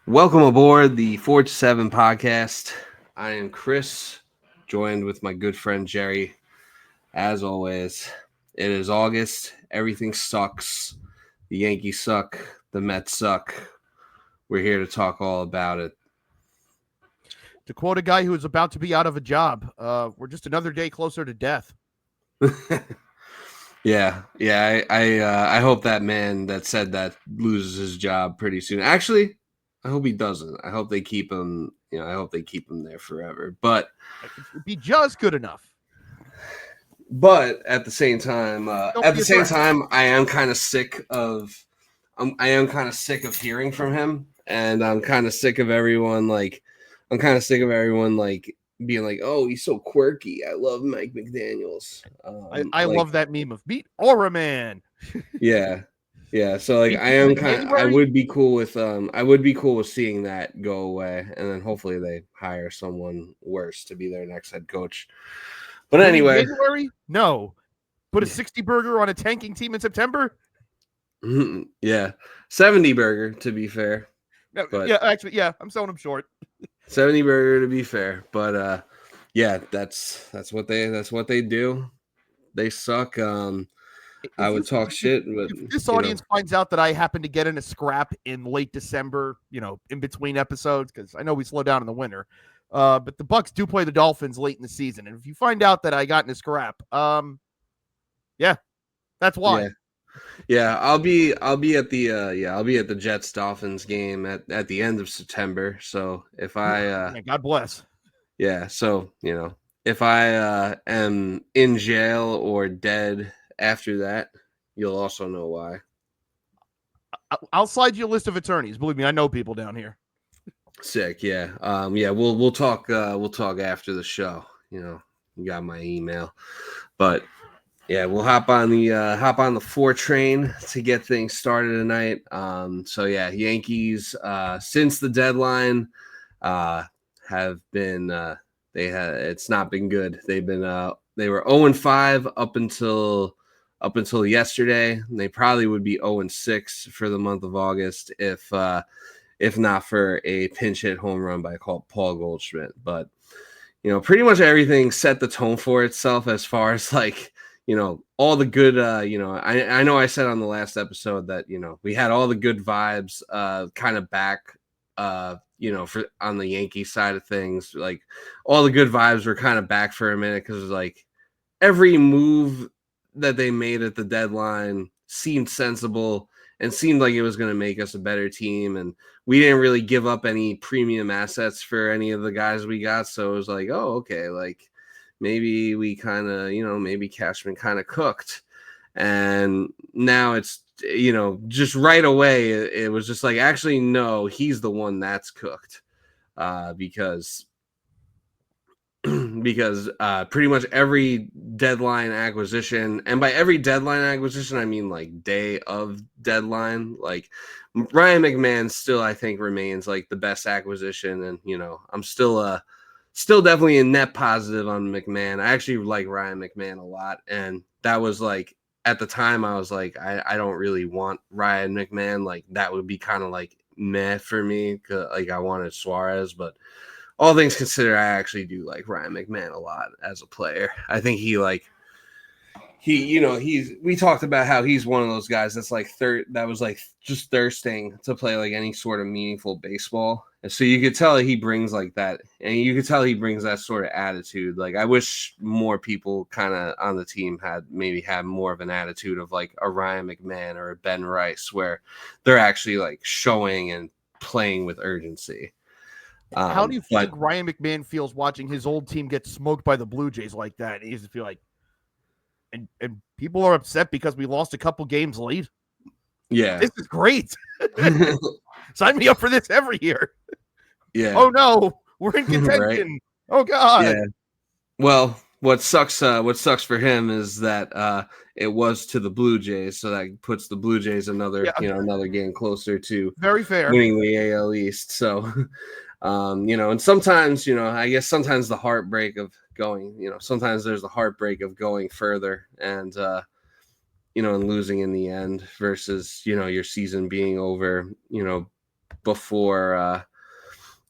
Welcome aboard the 4 to 7 podcast. I am Chris, joined with my good friend Jerry. As always, it is August. Everything sucks. The Yankees suck. The Mets suck. We're here to talk all about it. To quote a guy who is about to be out of a job, we're just another day closer to death. Yeah. I hope that man that said that loses his job pretty soon. Actually, I hope he doesn't. I hope they keep him. I hope they keep him there forever. But it'd be just good enough. But at the same time, I am kind of sick of. I am kind of sick of hearing from him, and I'm kind of sick of everyone being like, "Oh, he's so quirky. I love Mike McDaniels." I love that meme of meet Aura Man. Yeah. So I would be cool with seeing that go away, and then hopefully they hire someone worse to be their next head coach. But anyway, January? No. Put a 60 burger on a tanking team in September? Yeah. 70 burger to be fair. No, but I'm selling them short. 70 burger to be fair, but that's what they do. They suck. I would talk shit, but if this audience finds out that I happen to get in a scrap in late December, in between episodes, because I know we slow down in the winter. But the Bucks do play the Dolphins late in the season, and if you find out that I got in a scrap, that's why. Yeah, I'll be at the Jets Dolphins game at the end of September. So if God bless. Yeah, so if I am in jail or dead after that, you'll also know why. I'll slide you a list of attorneys. Believe me, I know people down here. Sick, yeah. We'll talk after the show. You got my email. But yeah, we'll hop on the 4 train to get things started tonight. Yankees since the deadline have been it's not been good. They were 0-5 up until yesterday. They probably would be 0-6 for the month of August if not for a pinch hit home run by Paul-Goldschmidt. But pretty much everything set the tone for itself as far as all the good, I know I said on the last episode that, we had all the good vibes kind of back, for on the Yankee side of things. Like all the good vibes were kind of back for a minute because like every move that they made at the deadline seemed sensible and seemed like it was going to make us a better team. And we didn't really give up any premium assets for any of the guys we got. So it was like, oh, okay, like maybe we kind of, maybe Cashman kind of cooked. And now it's, just right away, it was just like, actually, no, he's the one that's cooked. Because pretty much every deadline acquisition, and by every deadline acquisition, I mean like day of deadline, like Ryan McMahon still, I think, remains like the best acquisition. And, I'm still definitely a net positive on McMahon. I actually like Ryan McMahon a lot. And that was like, at the time I was like, I don't really want Ryan McMahon. Like that would be kind of like meh for me. Like I wanted Suarez, but all things considered, I actually do like Ryan McMahon a lot as a player. I think we talked about how he's one of those guys that's like that was like just thirsting to play like any sort of meaningful baseball. And so you could tell he brings like that, and you could tell he brings that sort of attitude. Like I wish more people kind of on the team had more of an attitude of like a Ryan McMahon or a Ben Rice, where they're actually like showing and playing with urgency. How do you think Ryan McMahon feels watching his old team get smoked by the Blue Jays like that? He used to feel like, and people are upset because we lost a couple games late. Yeah, this is great. Sign me up for this every year. Yeah. Oh no, we're in contention. Right? Oh God. Yeah. Well, what sucks for him is that it was to the Blue Jays, so that puts the Blue Jays another game closer to very fair winning the AL East. So, and sometimes, I guess sometimes the heartbreak of going, sometimes there's the heartbreak of going further and and losing in the end versus, your season being over, before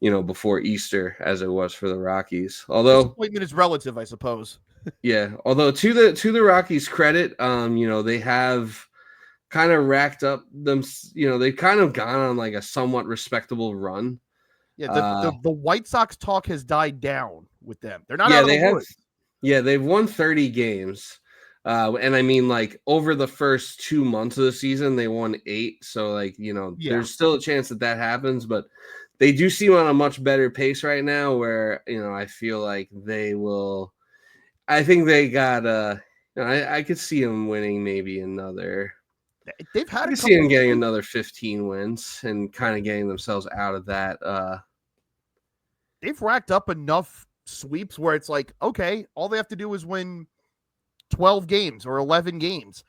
before Easter as it was for the Rockies. Although disappointment is relative, I suppose. yeah, although to the Rockies' credit, they have kind of racked up them. They've kind of gone on like a somewhat respectable run. Yeah, the White Sox talk has died down with them. They're not Yeah, out of the woods. Yeah, they've won 30 games. And I mean, like, over the first 2 months of the season, they won 8. So, like, there's still a chance that happens. But they do seem on a much better pace right now where, I feel like they will. I think they got, I could see them winning maybe another. They've had I could see them getting another 15 wins and kind of getting themselves out of that. They've racked up enough sweeps where it's like, okay, all they have to do is win 12 games or 11 games.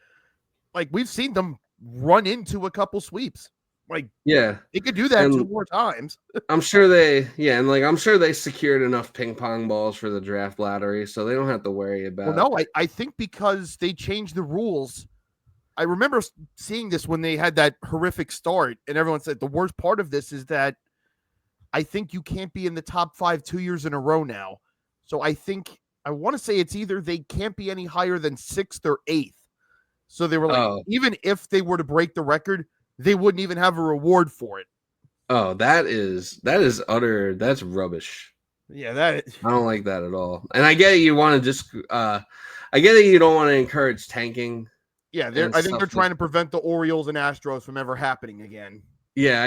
Like, we've seen them run into a couple sweeps. Like, yeah, they could do that 2 more times. I'm sure I'm sure they secured enough ping pong balls for the draft lottery, so they don't have to worry about. Well, no, I think because they changed the rules. I remember seeing this when they had that horrific start, and everyone said the worst part of this is that I think you can't be in the top 5 2 years in a row now. So I want to say it's either they can't be any higher than 6th or 8th. So they were like, even if they were to break the record, they wouldn't even have a reward for it. Oh, that's rubbish. Yeah, I don't like that at all. And I get it, you want to just I get it, you don't want to encourage tanking. Yeah, I think they're trying to prevent the Orioles and Astros from ever happening again. Yeah,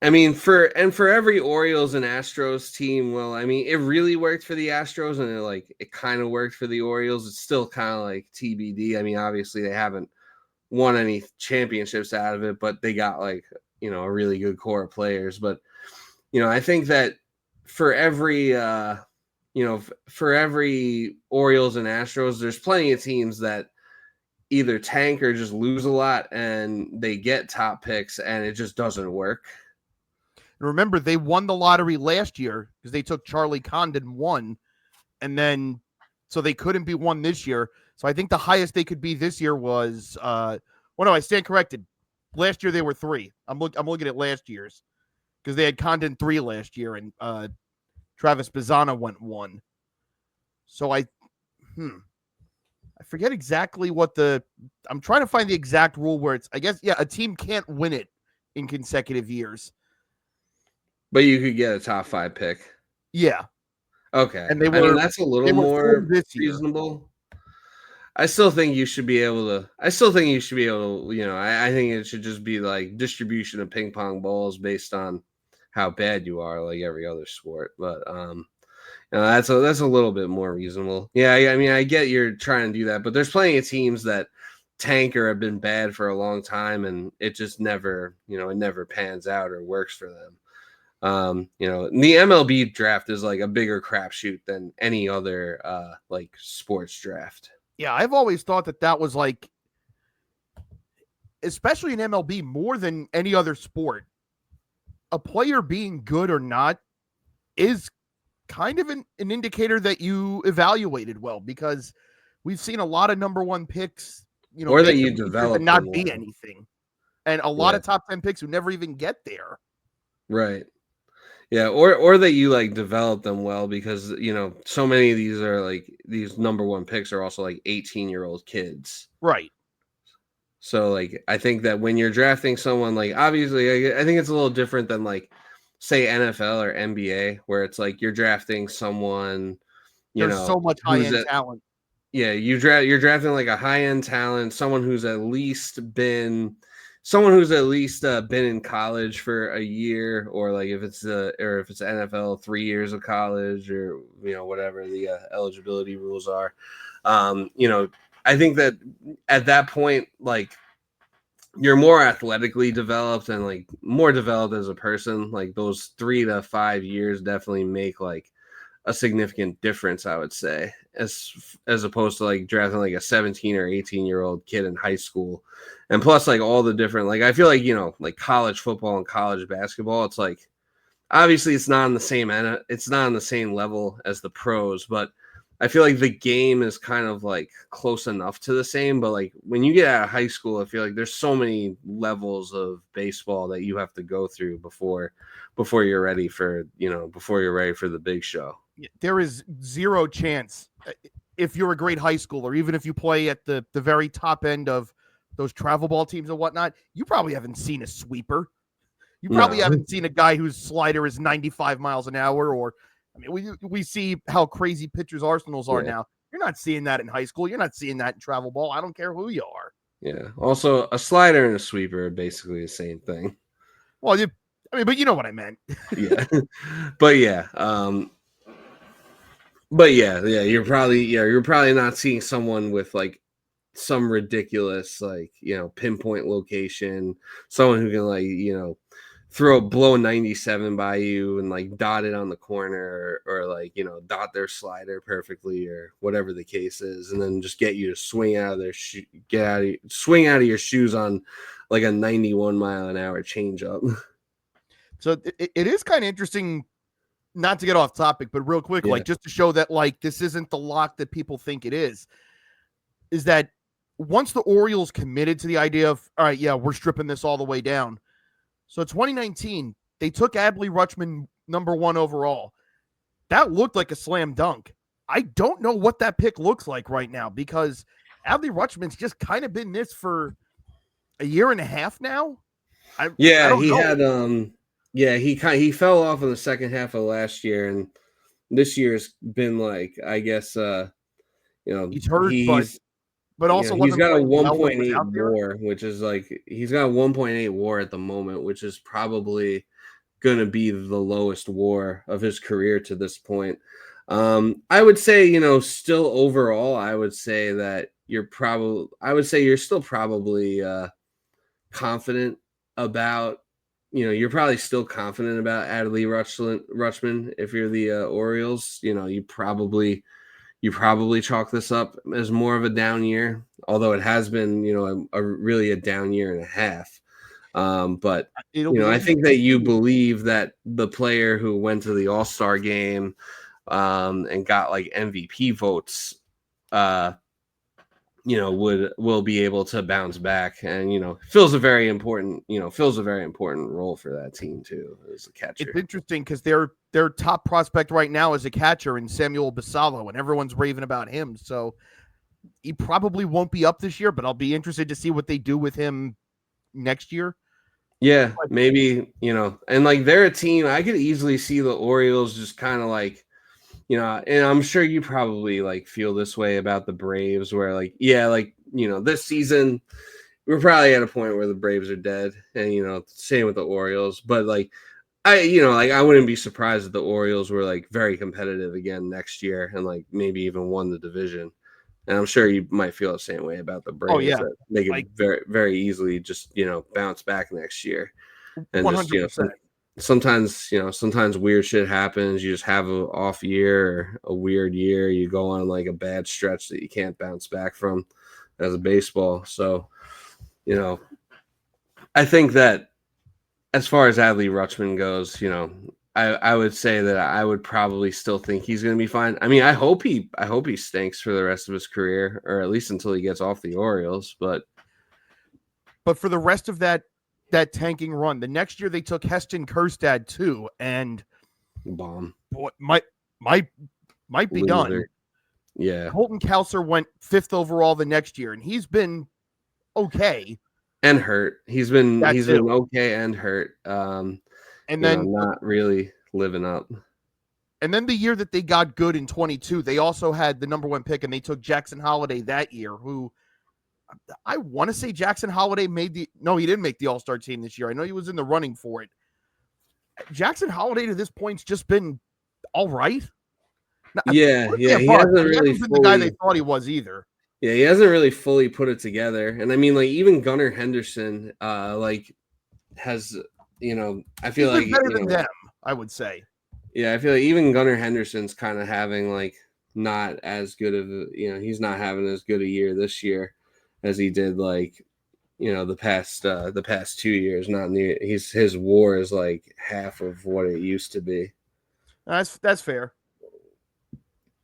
I mean, for every Orioles and Astros team, well, I mean, it really worked for the Astros, and it kind of worked for the Orioles. It's still kind of like TBD. I mean, obviously they haven't won any championships out of it, but they got a really good core of players. But I think that for every Orioles and Astros, there's plenty of teams that either tank or just lose a lot, and they get top picks, and it just doesn't work. And remember, they won the lottery last year because they took Charlie Condon 1, and then so they couldn't be 1 this year. So I think the highest they could be this year was I stand corrected. Last year they were 3. I'm looking at last year's because they had Condon 3 last year, and Travis Bazzana went 1. So I forget exactly I'm trying to find the exact rule where it's, I guess, yeah, a team can't win it in consecutive years. But you could get a top 5 pick. Yeah. Okay. And that's a little more reasonable. I still think you should be able to. I think it should just be like distribution of ping pong balls based on how bad you are, like every other sport. But that's a little bit more reasonable. Yeah, I mean, I get you're trying to do that, but there's plenty of teams that tank or have been bad for a long time, and it just never, it never pans out or works for them. The MLB draft is like a bigger crapshoot than any other sports draft. Yeah, I've always thought that was like, especially in MLB, more than any other sport, a player being good or not is kind of an indicator that you evaluated well, because we've seen a lot of number 1 picks, or that you develop and not be anything, and a lot of top 10 picks who never even get there. Right. Yeah, or that you develop them well, because so many of these are these number 1 picks are also 18-year-old kids. Right. So I think that when you're drafting someone, obviously I think it's a little different than say NFL or NBA, where it's you're drafting someone, there's so much high-end talent. Yeah, you're drafting a high-end talent, someone who's at least been in college for a year, or if it's NFL, 3 years of college, or whatever the eligibility rules are. I think that at that point, you're more athletically developed and more developed as a person. Those 3 to 5 years definitely make a significant difference, I would say, as opposed to drafting a 17 or 18-year-old kid in high school. And plus all the different, I feel college football and college basketball, it's obviously it's not on the same level as the pros, but I feel like the game is kind of like close enough to the same, but like when you get out of high school, I feel like there's so many levels of baseball that you have to go through before you're ready for, before you're ready for the big show. There is zero chance if you're a great high schooler, even if you play at the very top end of those travel ball teams and whatnot, you probably haven't seen a sweeper. You probably haven't seen a guy whose slider is 95 miles an hour, or I mean, we see how crazy pitchers Arsenals are now. You're not seeing that in high school. You're not seeing that in travel ball. I don't care who you are. Yeah. Also, a slider and a sweeper are basically the same thing. Well, but you know what I meant. Yeah. But yeah. You're probably not seeing someone with like some ridiculous like pinpoint location, someone who can like blow 97 by you and like dot it on the corner or like dot their slider perfectly or whatever the case is, and then just get you to swing out of your shoes on like a 91 mile an hour changeup. So it is kind of interesting, not to get off topic, but real quick, like just to show that like this isn't the lock that people think it is that once the Orioles committed to the idea of, all right, yeah, we're stripping this all the way down. So 2019, they took Adley Rutschman #1 overall. That looked like a slam dunk. I don't know what that pick looks like right now because Adley Rutschman's just kind of been this for a year and a half now. He fell off in the second half of last year, and this year's been like, I guess, he's hurt, but also he's got a 1.8 WAR, which is like he's got a 1.8 WAR at the moment, which is probably going to be the lowest WAR of his career to this point. I would say, still overall, I would say that you're still probably confident about, you're probably still confident about Adley Rutschman if you're the Orioles. You probably chalk this up as more of a down year, although it has been, a really a down year and a half. But I think that you believe that the player who went to the All-Star game and got like MVP votes, will be able to bounce back and fills a very important role for that team too as a catcher. It's interesting because their top prospect right now is a catcher in Samuel Basallo, and everyone's raving about him. So he probably won't be up this year, but I'll be interested to see what they do with him next year. Yeah, maybe, and like they're a team. I could easily see the Orioles just kind of like, and I'm sure you probably like feel this way about the Braves where like, this season we're probably at a point where the Braves are dead and, same with the Orioles, but like, I wouldn't be surprised if the Orioles were like very competitive again next year and like maybe even won the division. And I'm sure you might feel the same way about the Braves. Oh, yeah. That they could very, very easily just, bounce back next year. And 100%. Sometimes weird shit happens. You just have an off year or a weird year. You go on like a bad stretch that you can't bounce back from as a baseball. So, I think that as far as Adley Rutschman goes, I would say that I would probably still think he's going to be fine. I mean, I hope he stinks for the rest of his career, or at least until he gets off the Orioles. But for the rest of that tanking run, the next year they took Heston Kjerstad too, and bomb might be loser. Done. Yeah, Colton Cowser went 5th overall the next year, and he's been okay and hurt. He's been okay and hurt. And then not really living up. And then the year that they got good in 22, they also had the #1 pick, and they took Jackson Holliday that year, who I want to say Jackson Holliday he didn't make the All-Star team this year. I know he was in the running for it. Jackson Holliday to this point's just been all right. He hasn't really been the guy they thought he was either. Yeah, he hasn't really fully put it together. And I mean, like even Gunnar Henderson, has. I feel like better than them, I would say. Yeah, I feel like even Gunnar Henderson's kind of having like not as good of he's not having as good a year this year as he did like the past 2 years. Not near his WAR is like half of what it used to be. That's fair.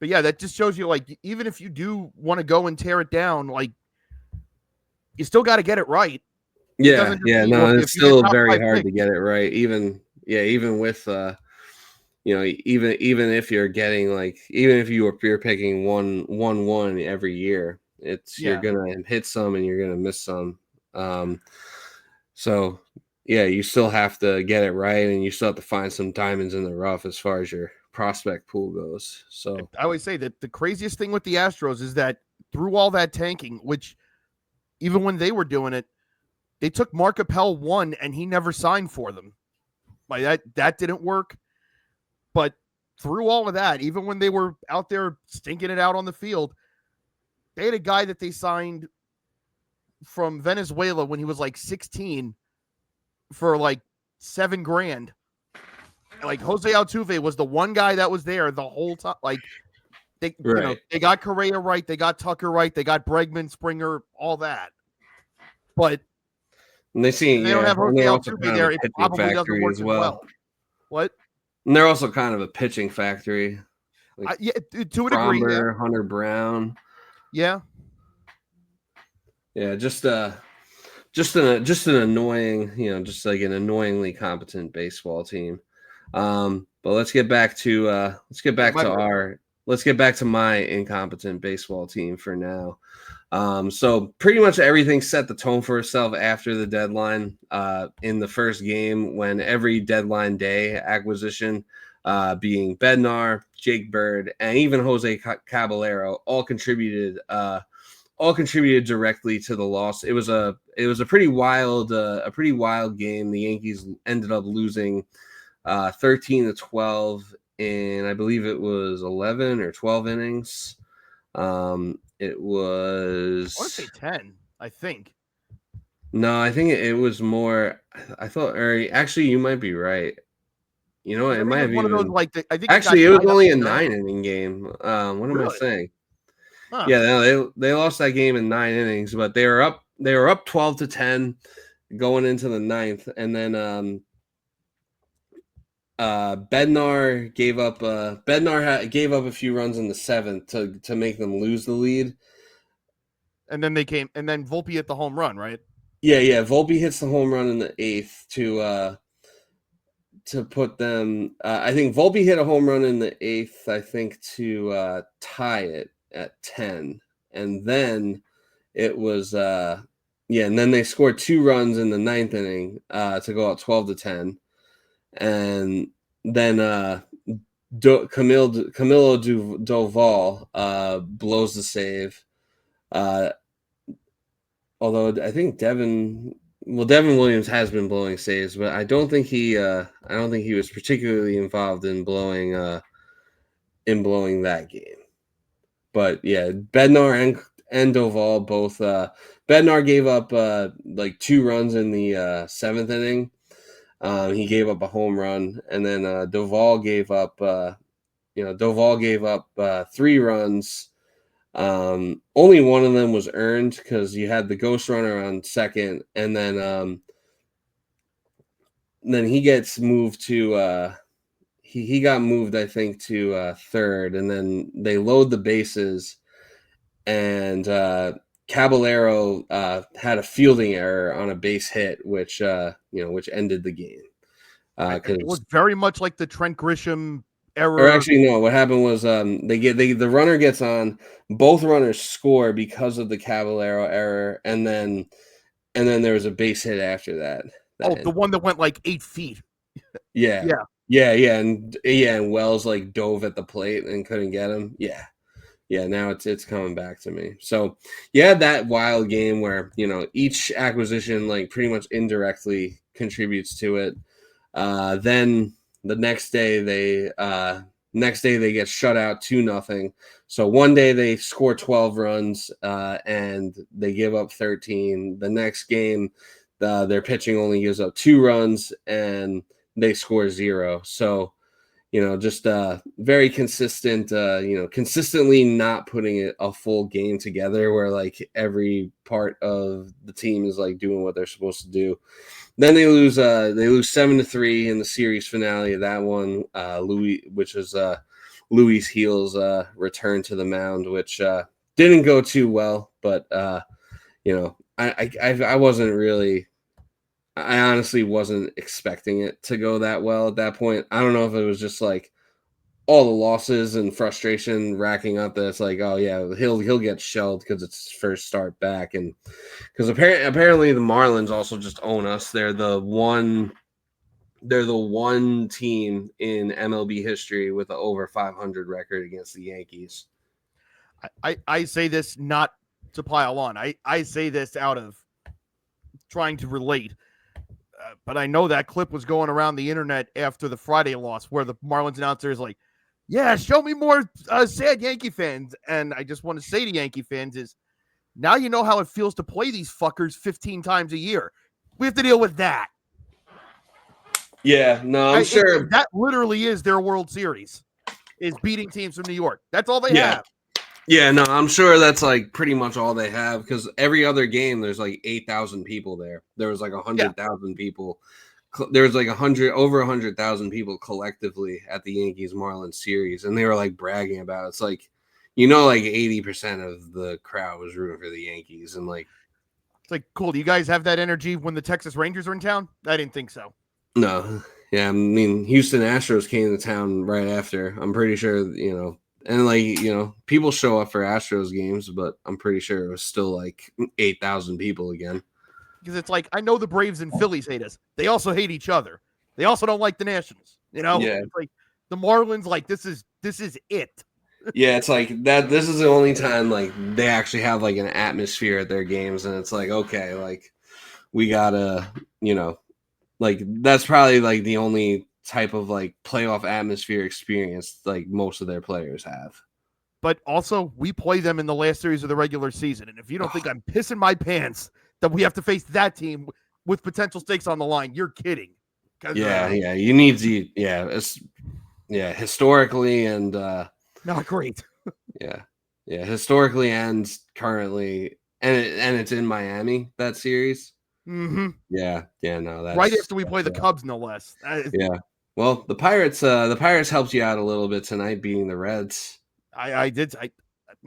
But yeah, that just shows you, like, even if you do want to go and tear it down, like, you still got to get it right. It Yeah, doesn't just yeah, mean, no, look, if it's you get still top very 5 hard picks. to get it right. Even with even if you're getting like even if you're picking one every year, you're Yeah. gonna hit some and you're gonna miss some. Um, so yeah, you still have to get it right, and you still have to find some diamonds in the rough as far as your prospect pool goes. So I always say that the craziest thing with the Astros is that through all that tanking, which even when they were doing it, they took Mark Appel 1 and he never signed for them. Like that didn't work. But through all of that, even when they were out there stinking it out on the field, they had a guy that they signed from Venezuela when he was like 16 for like $7,000. Like Jose Altuve was the one guy that was there the whole time. Like right, they got Correa right, they got Tucker right, they got Bregman, Springer, all that. But and they if see they don't have and Jose they're also Altuve kind of a there, it pitching probably doesn't factory work as as well. well. What? And they're also kind of a pitching factory. Like Yeah, to a degree, yeah. Fromber, Hunter Brown. Yeah. Yeah, just an annoying, just like an annoyingly competent baseball team. But let's get back to my incompetent baseball team for now. So pretty much everything set the tone for itself after the deadline. In the first game, when every deadline day acquisition, being Bednar, Jake Bird, and even Jose Caballero, all contributed directly to the loss. It was a pretty wild game. The Yankees ended up losing 13-12 in, I believe it was 11 or 12 innings. It was, I want to say 10, I think. no, I think it was more. I thought, or actually, you might be right. You know, it I think might it was have one of those, even. like, I think it got Actually, it was tied up only a in 9. 9-inning game. What am I Really? saying? Huh. Yeah, no, they lost that game in 9 innings, but they were up 12-10 going into the ninth, and then Bednar gave up gave up a few runs in the seventh to make them lose the lead. And then Volpe hit the home run, right? Yeah. Volpe hits the home run in the eighth to put them. I think Volpe hit a home run in the eighth, I think, to tie it at 10, and then it was and then they scored 2 runs in the ninth inning to go out 12-10, and then Camilo Doval blows the save. Although I think Devin Williams has been blowing saves, but I don't think he was particularly involved in blowing that game. But yeah, Bednar and Doval both. Bednar gave up like 2 runs in the seventh inning. He gave up a home run, and then Doval gave up. Doval gave up 3 runs. Only one of them was earned because you had the ghost runner on second, and then he gets moved to. He got moved, I think, to third, and then they load the bases, and Caballero had a fielding error on a base hit, which which ended the game. It was very much like the Trent Grisham Or error. actually, no. What happened was the runner gets on, both runners score because of the Caballero error, and then there was a base hit after that. The one that went like 8 feet. Yeah, Yeah. and Wells like dove at the plate and couldn't get him. Yeah. Now it's coming back to me. So yeah, that wild game where each acquisition like pretty much indirectly contributes to it. Then the next day they get shut out 2-0. So one day they score 12 runs and they give up 13. The next game, their pitching only gives up 2 runs and they score 0. So just very consistent. Consistently not putting a full game together where like every part of the team is like doing what they're supposed to do. Then they lose 7-3 in the series finale of that one. Luis Gil's return to the mound, which didn't go too well, but I wasn't really. I honestly wasn't expecting it to go that well at that point. I don't know if it was just like all the losses and frustration racking up that it's like, oh yeah, he'll get shelled because it's his first start back, and because apparently the Marlins also just own us. They're the one team in MLB history with an over 500 record against the Yankees. I say this not to pile on. I say this out of trying to relate. But I know that clip was going around the internet after the Friday loss where the Marlins announcer is like, yeah, show me more sad Yankee fans. And I just want to say to Yankee fans is, now you know how it feels to play these fuckers 15 times a year. We have to deal with that. Yeah, no, I'm sure. That literally is their World Series, is beating teams from New York. That's all they have. Yeah, no, I'm sure that's like pretty much all they have because every other game there's like 8,000 people there. There was like 100,000 people. There was like over 100,000 people collectively at the Yankees Marlins series, and they were like bragging about it. It's like, like 80% of the crowd was rooting for the Yankees, and like, it's like, cool. Do you guys have that energy when the Texas Rangers are in town? I didn't think so. No, yeah, I mean, Houston Astros came to town right after. I'm pretty sure, and like, people show up for Astros games, but I'm pretty sure it was still like 8,000 people again. Because it's like, I know the Braves and Phillies hate us. They also hate each other. They also don't like the Nationals. Yeah. It's like the Marlins, like this is it. Yeah, it's like that. This is the only time like they actually have like an atmosphere at their games, and it's like, okay, like we gotta, like that's probably like the only type of like playoff atmosphere experience like most of their players have. But also, we play them in the last series of the regular season, and if you don't think I'm pissing my pants that we have to face that team with potential stakes on the line, you're kidding. Yeah, you need to, historically and not great. yeah, historically and currently, and it's in Miami, that series. Mm-hmm. Yeah, no, that's right after we play the Cubs, no less. Yeah. Well, the Pirates helped you out a little bit tonight, beating the Reds. I did. I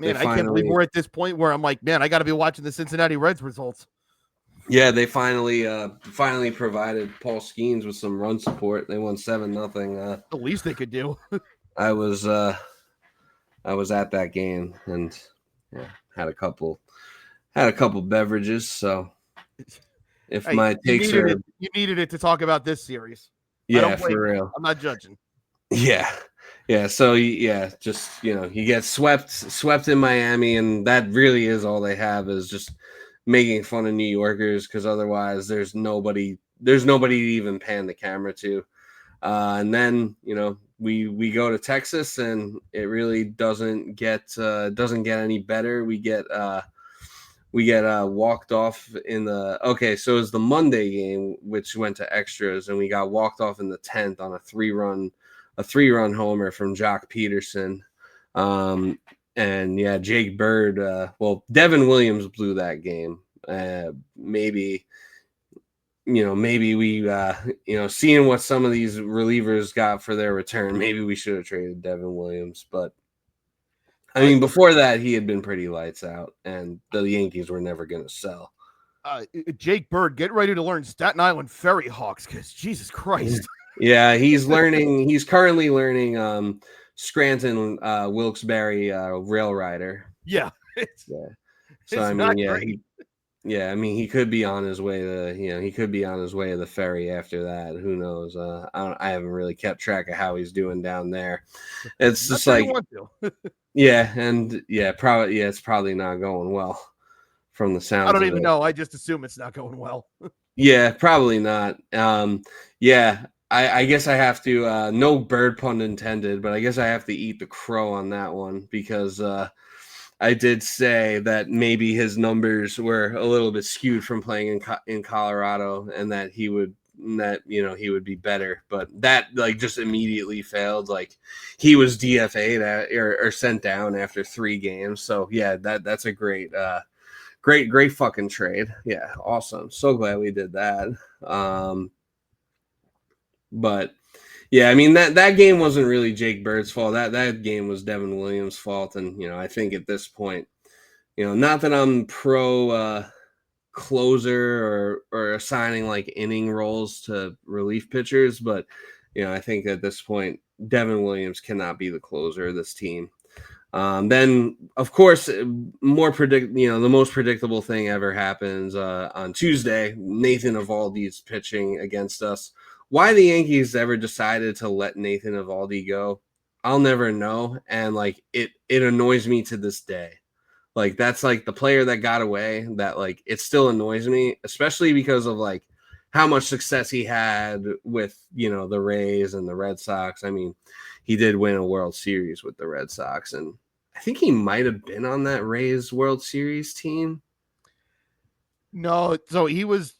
can't believe we're at this point where I'm like, man, I got to be watching the Cincinnati Reds results. Yeah, they finally provided Paul Skeens with some run support. They won 7-0. The least they could do. I was at that game and had a couple beverages. So if my takes you needed it to talk about this series. Yeah, for real. I'm not judging. Yeah. So just you get swept in Miami, and that really is all they have is just making fun of New Yorkers, because otherwise there's nobody to even pan the camera to. And then we go to Texas, and it really doesn't get any better. We get walked off in the so it was the Monday game, which went to extras, and we got walked off in the 10th on a three-run homer from Jock Peterson. And Jake Bird, Devin Williams blew that game. Maybe we seeing what some of these relievers got for their return, maybe we should have traded Devin Williams, but I mean, before that, he had been pretty lights out, and the Yankees were never going to sell. Jake Bird, get ready to learn Staten Island Ferry Hawks, because Jesus Christ. Yeah, he's learning. He's currently learning Scranton Wilkes-Barre Rail Rider. Yeah. So I mean, he could be on his way to the ferry after that. Who knows? I haven't really kept track of how he's doing down there. It's just like. It's probably not going well from the sound. I don't even know. I just assume it's not going well. Yeah, probably not. I guess I have to, no bird pun intended, but I guess I have to eat the crow on that one, because I did say that maybe his numbers were a little bit skewed from playing in Colorado, and that he would be better, but that just immediately failed. Like, he was DFA'd or sent down after 3 games. So yeah, that's a great fucking trade. Yeah, awesome. So glad we did that. But Yeah, I mean that game wasn't really Jake Bird's fault. That game was Devin Williams' fault, and I think at this point, not that I'm pro closer or assigning like inning roles to relief pitchers, but I think at this point Devin Williams cannot be the closer of this team. Then, of course, the most predictable thing ever happens on Tuesday. Nathan Eovaldi's pitching against us. Why the Yankees ever decided to let Nathan Eovaldi go, I'll never know, and like it annoys me to this day. Like that's like the player that got away. That like it still annoys me, especially because of like how much success he had with the Rays and the Red Sox. I mean, he did win a World Series with the Red Sox, and I think he might have been on that Rays World Series team. No, so he was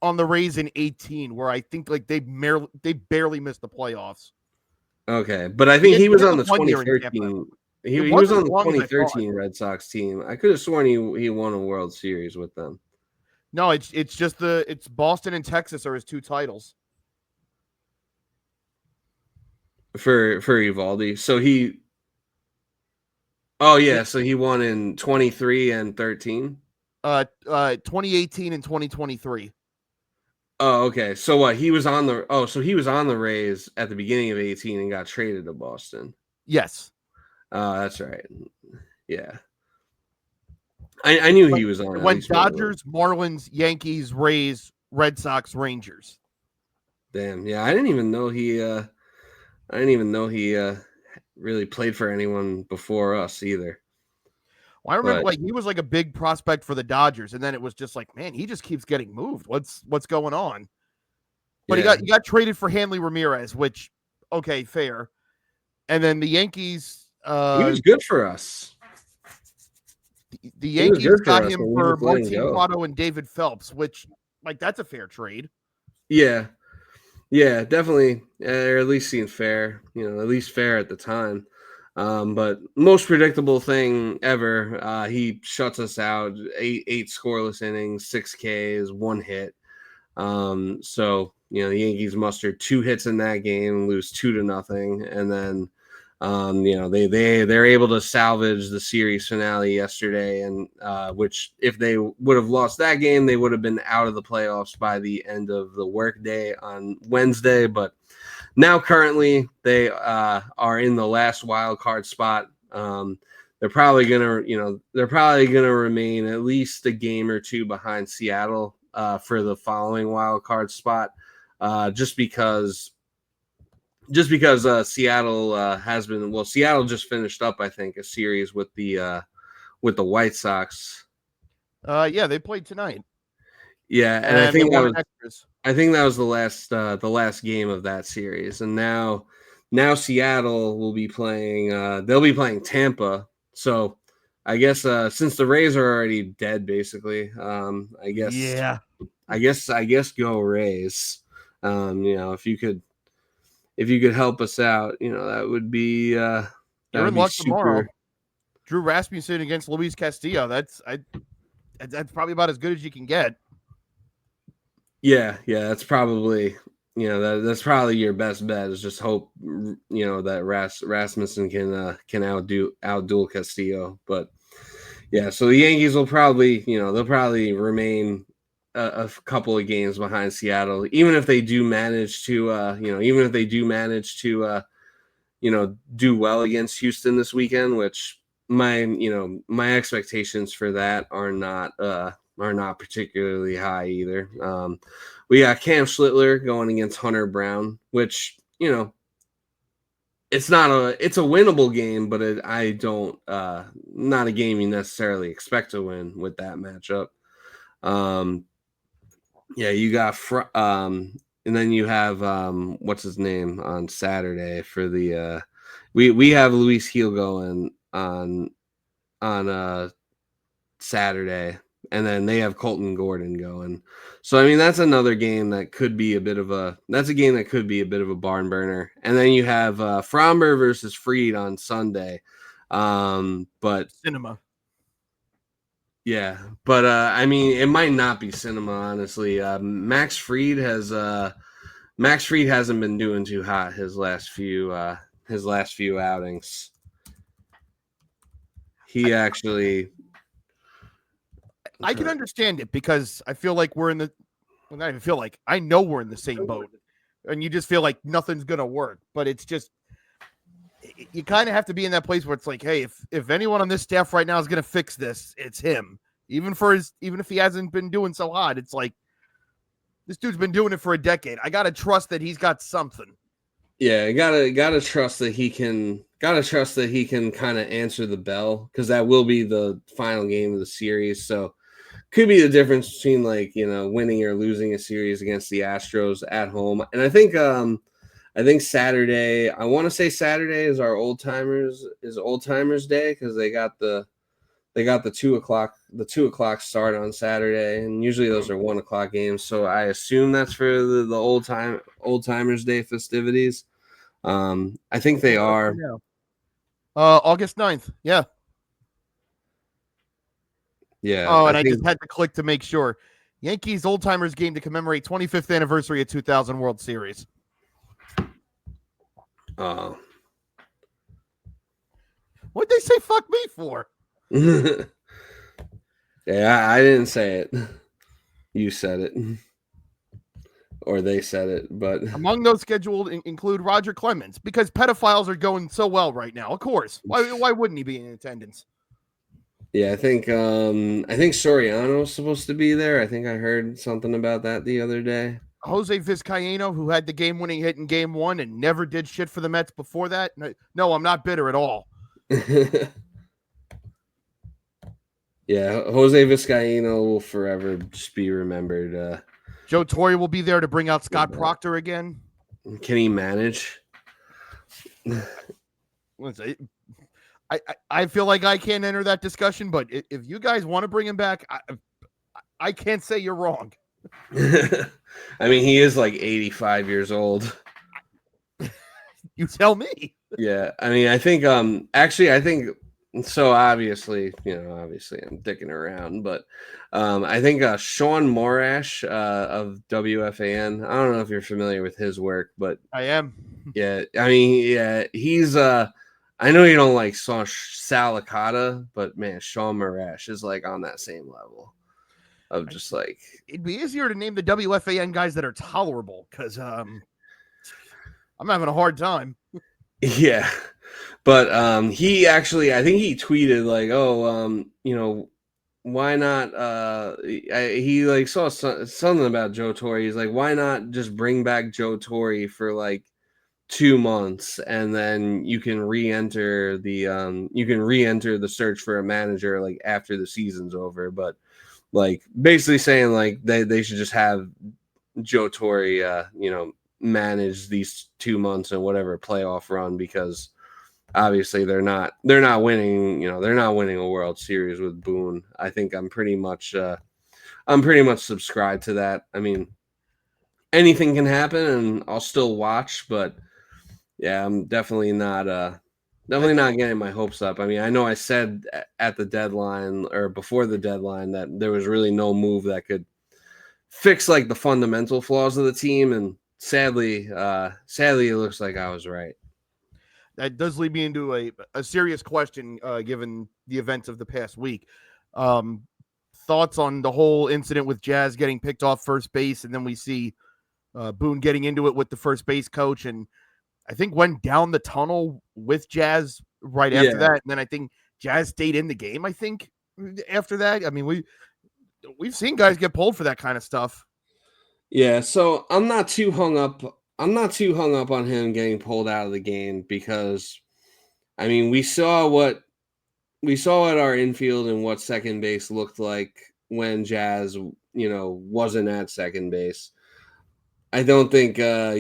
on the Rays in 18, where I think like they barely missed the playoffs. Okay, but I think he was on the 2013. He was on the 2013 Red Sox team. I could have sworn he won a World Series with them. No, it's just it's Boston and Texas are his two titles for Eovaldi. So he Oh yeah, so he won in 23 and 13. 2018 and 2023. Oh, okay. So what? He was on the Rays at the beginning of 18 and got traded to Boston. Yes. That's right. Yeah. I knew he was on. It went Dodgers, Marlins, Yankees, Rays, Red Sox, Rangers. Damn. Yeah, I didn't even know he really played for anyone before us either. Well, I remember he was like a big prospect for the Dodgers, and then it was just like, man, he just keeps getting moved. What's going on? But he got traded for Hanley Ramirez, which okay, fair. And then the Yankees he was good for us. The Yankees got him for Martin Prado and David Phelps, which like that's a fair trade. Yeah. Yeah, definitely. Or at least seemed fair, at least fair at the time. But most predictable thing ever, he shuts us out. Eight scoreless innings, 6 Ks, 1 hit. So the Yankees mustered 2 hits in that game, lose 2-0, and then they're able to salvage the series finale yesterday, and which if they would have lost that game, they would have been out of the playoffs by the end of the workday on Wednesday. But now currently they are in the last wild card spot. They're probably gonna remain at least a game or two behind Seattle for the following wild card spot, just because Seattle has been Seattle just finished up, I think, a series with the White Sox. Yeah, they played tonight. Yeah, and I think that was the last game of that series, and now Seattle will be playing. They'll be playing Tampa. So I guess since the Rays are already dead, basically, I guess go Rays. If you could help us out, that would be you're in luck tomorrow. Drew Rasmussen against Luis Castillo. That's probably about as good as you can get. Yeah, that's probably that's probably your best bet. Is just hope that Rasmussen can outduel Castillo. But yeah, so the Yankees will probably they'll probably remain a couple of games behind Seattle, even if they do manage to do well against Houston this weekend, which my expectations for that are not particularly high either. We got Cam Schlittler going against Hunter Brown, which it's a winnable game, but not a game you necessarily expect to win with that matchup. You got and then you have what's his name on Saturday for the we have Luis Gil going on Saturday, and then they have Colton Gordon going. So I mean that's another game that could be a bit of a barn burner. And then you have Fromber versus Fried on Sunday. But cinema. Yeah, but I mean, it might not be cinema, honestly. Max Fried has Max Fried hasn't been doing too hot his last few outings. He actually. I can understand it because I feel like we're in the. Well, not even feel like I know we're in the same boat, and you just feel like nothing's gonna work. But it's just you kind of have to be in that place where it's like, hey, if anyone on this staff right now is gonna fix this, it's him. Even if he hasn't been doing so hot, it's like this dude's been doing it for a decade. I gotta trust that he's got something. Yeah, gotta trust that he can. Gotta trust that he can kind of answer the bell, because that will be the final game of the series. So could be the difference between, like, winning or losing a series against the Astros at home. And I think Saturday. I want to say Saturday is our old timers day, because they got the 2 o'clock start on Saturday, and usually those are 1 o'clock games. So I assume that's for the old timers day festivities. I think they are. August 9th. Yeah. Yeah. Oh, and I just had to click to make sure. Yankees old timers game to commemorate 25th anniversary of 2000 World Series. Oh. What'd they say fuck me for? Yeah, I didn't say it. You said it. Or they said it, but among those scheduled include Roger Clemens, because pedophiles are going so well right now. Of course, why wouldn't he be in attendance? Yeah, I think Soriano's supposed to be there. I think I heard something about that the other day. Jose Vizcaino, who had the game-winning hit in Game 1 and never did shit for the Mets before that. No, I'm not bitter at all. Yeah, Jose Vizcaino will forever just be remembered. Joe Torre will be there to bring out Scott Proctor again. Can he manage? I feel like I can't enter that discussion, but if you guys want to bring him back, I can't say you're wrong. I mean, he is like 85 years old. You tell me. Yeah, I mean, I think so. Obviously, I'm dicking around, but I think Sean Morash of WFAN. I don't know if you're familiar with his work, but I am. Yeah, I mean, yeah, he's I know you don't like Sal Licata, but man, Sean Morash is like on that same level of just like. It'd be easier to name the WFAN guys that are tolerable, because I'm having a hard time. Yeah, but he actually, I think he tweeted like, oh, why not? He like saw something about Joe Torre. He's like, why not just bring back Joe Torre for like 2 months, and then you can re-enter the search for a manager like after the season's over. But like basically saying like they should just have Joe Torre, manage these 2 months and whatever playoff run, because obviously they're not winning. They're not winning a World Series with Boone. I think I'm pretty much subscribed to that. I mean, anything can happen, and I'll still watch, but yeah, I'm definitely not getting my hopes up. I mean, I know I said at the deadline or before the deadline that there was really no move that could fix like the fundamental flaws of the team, and sadly, it looks like I was right. That does lead me into a serious question, given the events of the past week. Thoughts on the whole incident with Jazz getting picked off first base, and then we see Boone getting into it with the first base coach, and I think went down the tunnel with Jazz right after that. And then I think Jazz stayed in the game, I think, after that. I mean, we've seen guys get pulled for that kind of stuff. Yeah, so I'm not too hung up on him getting pulled out of the game, because I mean, we saw what our infield and what second base looked like when Jazz, wasn't at second base. I don't think, I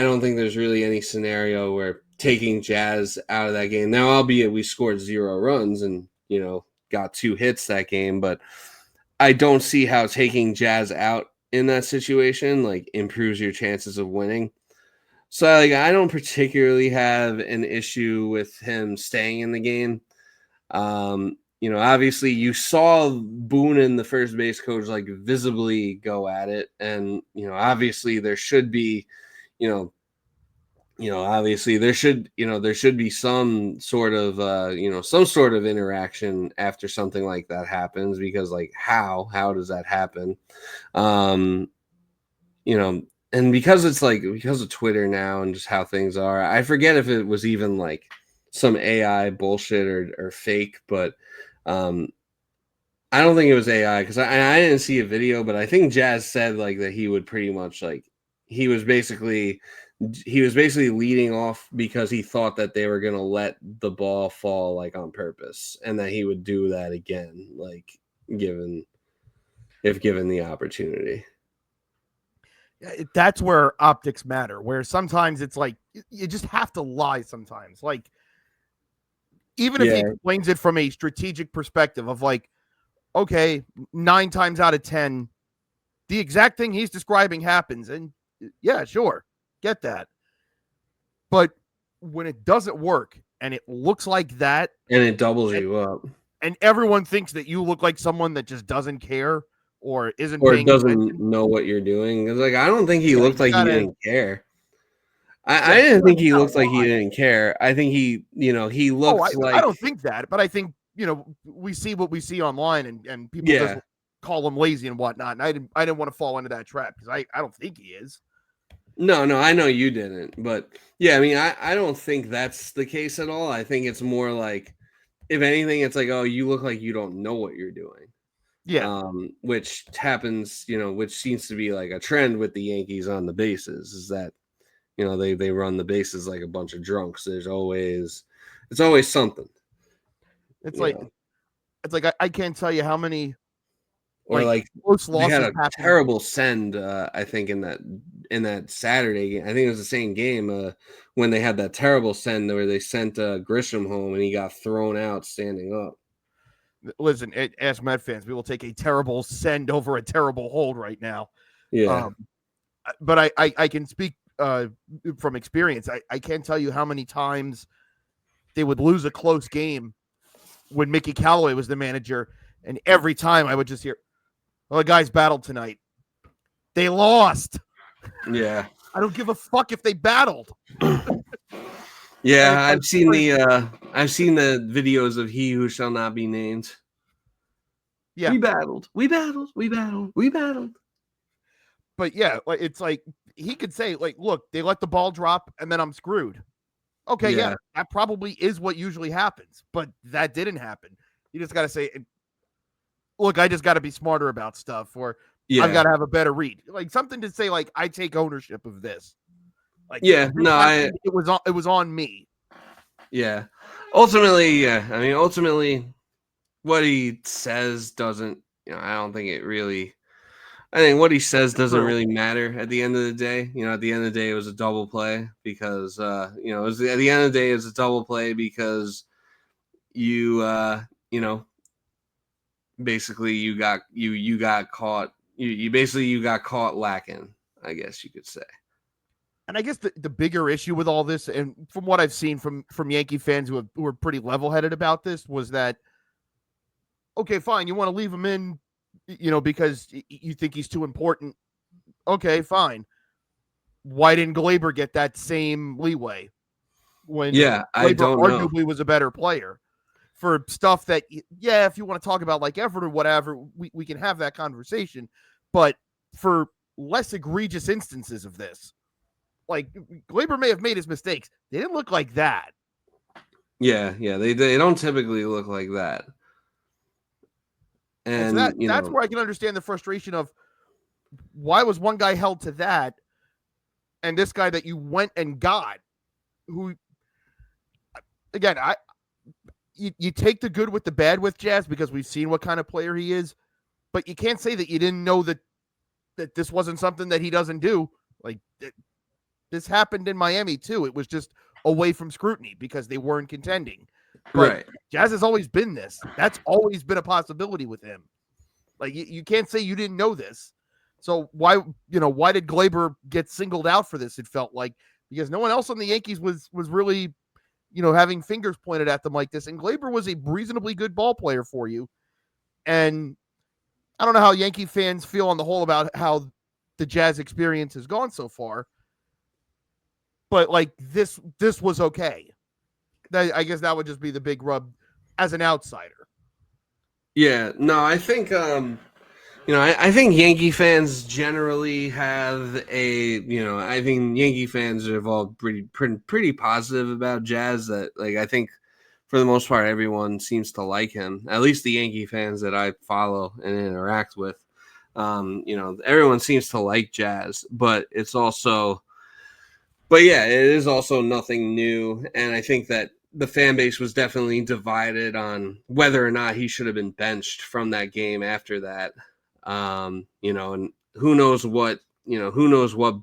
don't think there's really any scenario where taking Jazz out of that game. Now, albeit we scored 0 runs and, got 2 hits that game, but I don't see how taking Jazz out in that situation, like, improves your chances of winning. So, like, I don't particularly have an issue with him staying in the game. obviously you saw Boone and the first base coach like visibly go at it, and obviously there should be, obviously there should be some sort of some sort of interaction after something like that happens, because like how does that happen? And because it's like, because of Twitter now and just how things are, I forget if it was even like some AI bullshit or fake, but I don't think it was AI, because I didn't see a video, but I think Jazz said like that he would pretty much like he was basically leading off because he thought that they were going to let the ball fall like on purpose, and that he would do that again, like given the opportunity. That's where optics matter, where sometimes it's like you just have to lie sometimes. Like, even if he explains it from a strategic perspective of like, okay, 9 times out of 10, the exact thing he's describing happens. And yeah, sure, get that. But when it doesn't work and it looks like that, and it doubles you up, and everyone thinks that you look like someone that just doesn't care or isn't or paying doesn't attention. know what you're doing. It's like, I don't think he looked like he didn't care. I didn't think he looked like he didn't care. I think he looked like. I don't think that, but I think, we see what we see online, and people just call him lazy and whatnot. And I didn't want to fall into that trap, because I don't think he is. No, I know you didn't, but yeah, I mean, I don't think that's the case at all. I think it's more like, if anything, it's like, oh, you look like you don't know what you're doing. Yeah. Which happens, which seems to be like a trend with the Yankees on the bases, is that, they run the bases like a bunch of drunks. It's always something. It's like I can't tell you how many, or like close they had losses a terrible send, I think in that Saturday game. I think it was the same game when they had that terrible send where they sent Grisham home and he got thrown out standing up. Listen, ask Met fans, we will take a terrible send over a terrible hold right now. Yeah. But I can speak from experience. I can't tell you how many times they would lose a close game when Mickey Callaway was the manager, and every time I would just hear, "Well, the guys battled tonight. They lost." Yeah. I don't give a fuck if they battled. Yeah, I've seen the videos of he who shall not be named. Yeah. We battled. But yeah, it's like he could say, like, look, they let the ball drop and then I'm screwed. Okay, yeah, that probably is what usually happens, but that didn't happen. You just got to say, look, I just got to be smarter about stuff, or I've got to have a better read. Like, something to say, like, I take ownership of this. Like, it was on me. Yeah. Ultimately, I mean, what he says doesn't, I don't think it really, I think what he says doesn't really matter at the end of the day. At the end of the day, it was a double play because, at the end of the day, it's a double play because you basically you got caught. You got caught lacking, I guess you could say. And I guess the bigger issue with all this, and from what I've seen from Yankee fans who are pretty level-headed about this, was that, okay, fine, you want to leave him in, because you think he's too important. Okay, fine. Why didn't Glaber get that same leeway when Glaber I don't arguably was a better player for stuff that, if you want to talk about like effort or whatever, we can have that conversation. But for less egregious instances of this, like, Glaber may have made his mistakes. They didn't look like that. Yeah, they don't typically look like that. And so that's where I can understand the frustration of, why was one guy held to that, and this guy that you went and got, who, again, you take the good with the bad with Jazz, because we've seen what kind of player he is, but you can't say that you didn't know that this wasn't something that he doesn't do. Like, this happened in Miami too. It was just away from scrutiny because they weren't contending. But right. Jazz has always been this. That's always been a possibility with him. Like, you can't say you didn't know this. So why did Glaber get singled out for this? It felt like, because no one else on the Yankees was really, having fingers pointed at them like this. And Glaber was a reasonably good ball player for you. And I don't know how Yankee fans feel on the whole about how the Jazz experience has gone so far. But like this was okay. I guess that would just be the big rub as an outsider. Yeah, no, I think I think Yankee fans generally have I think Yankee fans are all pretty positive about Jazz. That like I think for the most part everyone seems to like him. At least the Yankee fans that I follow and interact with. Everyone seems to like Jazz, but it is also nothing new, and I think that the fan base was definitely divided on whether or not he should have been benched from that game after that. And who knows what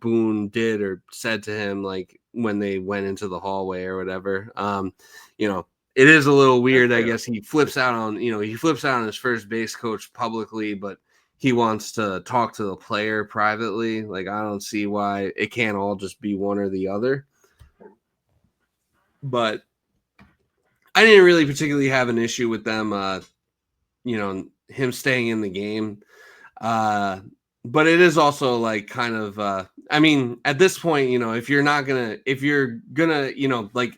Boone did or said to him, like when they went into the hallway or whatever. It is a little weird. I guess he flips out on his first base coach publicly, but he wants to talk to the player privately. Like, I don't see why it can't all just be one or the other. But I didn't really particularly have an issue with them, him staying in the game. But it is also like kind of, at this point, if you're gonna, like,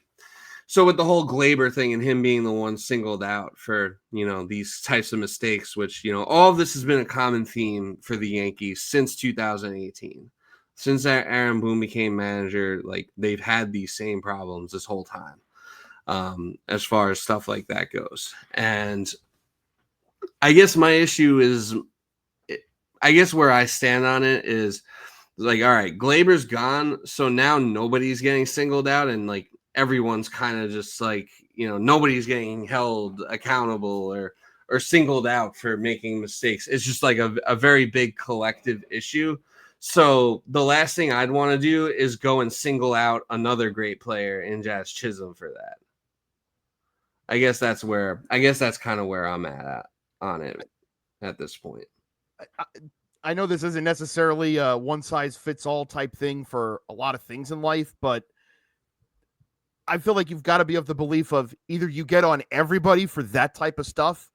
so with the whole Glaber thing and him being the one singled out for, these types of mistakes, which, all of this has been a common theme for the Yankees since 2018. Since Aaron Boone became manager, like they've had these same problems this whole time. As far as stuff like that goes. And I guess my issue is, where I stand on it is like, all right, Glaber's gone. So now nobody's getting singled out, and like everyone's kind of just like, nobody's getting held accountable or singled out for making mistakes. It's just like a very big collective issue. So the last thing I'd want to do is go and single out another great player in Jazz Chisholm for that. I guess that's kind of where I'm at on it at this point. I know this isn't necessarily a one size fits all type thing for a lot of things in life, but I feel like you've got to be of the belief of either you get on everybody for that type of stuff.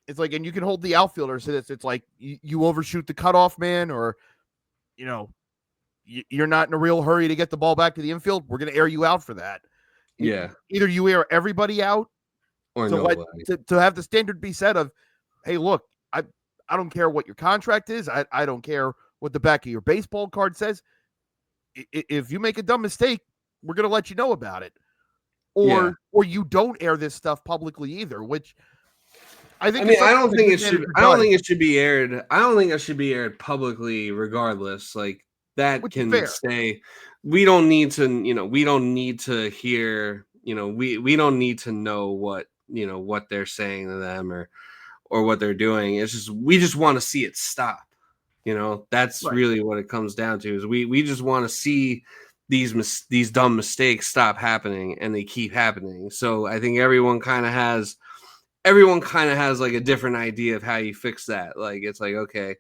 It's like, and you can hold the outfielders to this. It's like you overshoot the cutoff man, or, you're not in a real hurry to get the ball back to the infield. We're going to air you out for that. Yeah. Either you air everybody out or to have the standard be set of, hey, look, I don't care what your contract is. I don't care what the back of your baseball card says. If you make a dumb mistake, we're going to let you know about it. Or you don't air this stuff publicly either, which I think I don't think it should be aired. I don't think it should be aired publicly regardless. Like that which can stay. We don't need to, we don't need to hear, we don't need to know what they're saying to them or what they're doing. It's just, we just want to see it stop. That's right. Really what it comes down to is we just want to see these dumb mistakes stop happening, and they keep happening. So I think everyone kind of has like a different idea of how you fix that. Like, it's like, okay,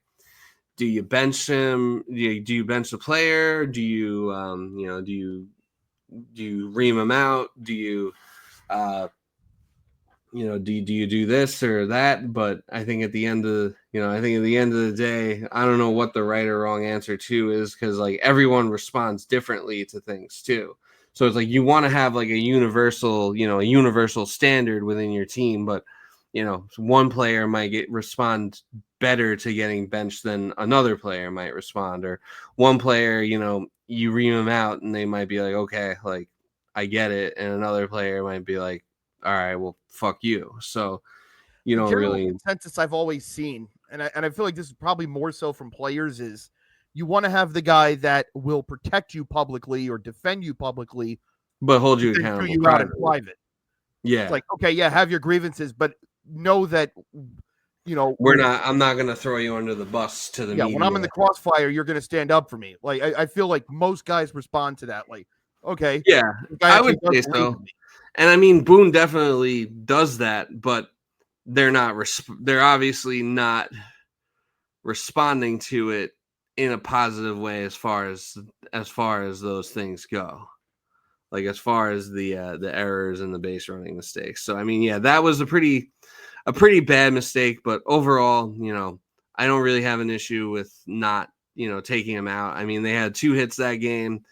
do you bench him? Do you bench the player? Do you, do you ream him out? Do you, do you do this or that? But I think at the end of the day, I don't know what the right or wrong answer to is, because like everyone responds differently to things too. So it's like you want to have like a universal standard within your team, but one player might respond better to getting benched than another player might respond, or one player, you ream them out and they might be like, okay, like I get it, and another player might be like, all right, well, fuck you. So you don't really consensus I've always seen, and I feel like this is probably more so from players, is you want to have the guy that will protect you publicly or defend you publicly, but hold you accountable out in private. Yeah, it's like, okay, yeah, have your grievances, but know that I'm not going to throw you under the bus to the media. When I'm in the crossfire, you're going to stand up for me. Like, I feel like most guys respond to that. Like, okay, yeah, I would say so. And Boone definitely does that, but they're obviously not responding to it in a positive way as far as those things go. like as far as the errors and the base running mistakes. So I mean, yeah, that was a pretty bad mistake, but overall, I don't really have an issue with not, taking him out. I mean, they had 2 hits that game.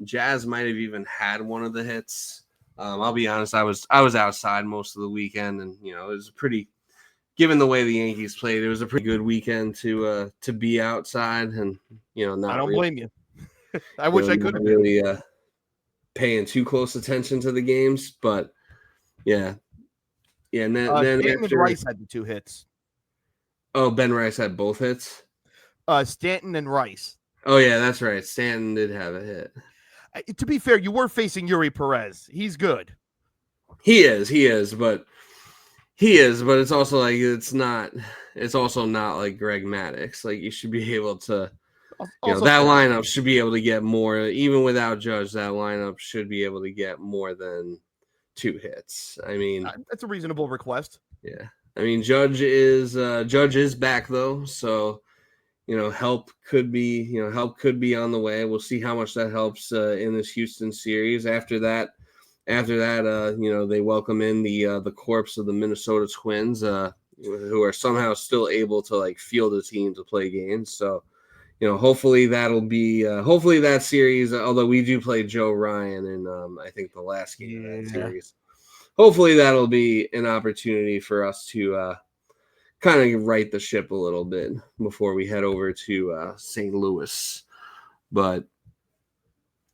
Jazz might have even had one of the hits. I'll be honest, I was outside most of the weekend, and it was given the way the Yankees played, it was a pretty good weekend to be outside, and not I don't really, blame you. I wish I could have been really paying too close attention to the games, but yeah. And then Stanton after, and Rice had the 2 hits. Oh, Ben Rice had both hits. Stanton and Rice. Oh yeah, that's right. Stanton did have a hit. To be fair, you were facing Yuri Perez. He's good. He is, but it's also like it's also not like Greg Maddux. Like you should be able to, that lineup should be able to get more, even without Judge. That lineup should be able to get more than 2 hits. I mean, that's a reasonable request. Yeah, I mean Judge is back though, so help could be on the way. We'll see how much that helps in this Houston series. After that, they welcome in the corpse of the Minnesota Twins, who are somehow still able to like field a team to play games. So, hopefully that'll be hopefully that series. Although we do play Joe Ryan in I think the last game of that series. Hopefully that'll be an opportunity for us to kind of right the ship a little bit before we head over to St. Louis. But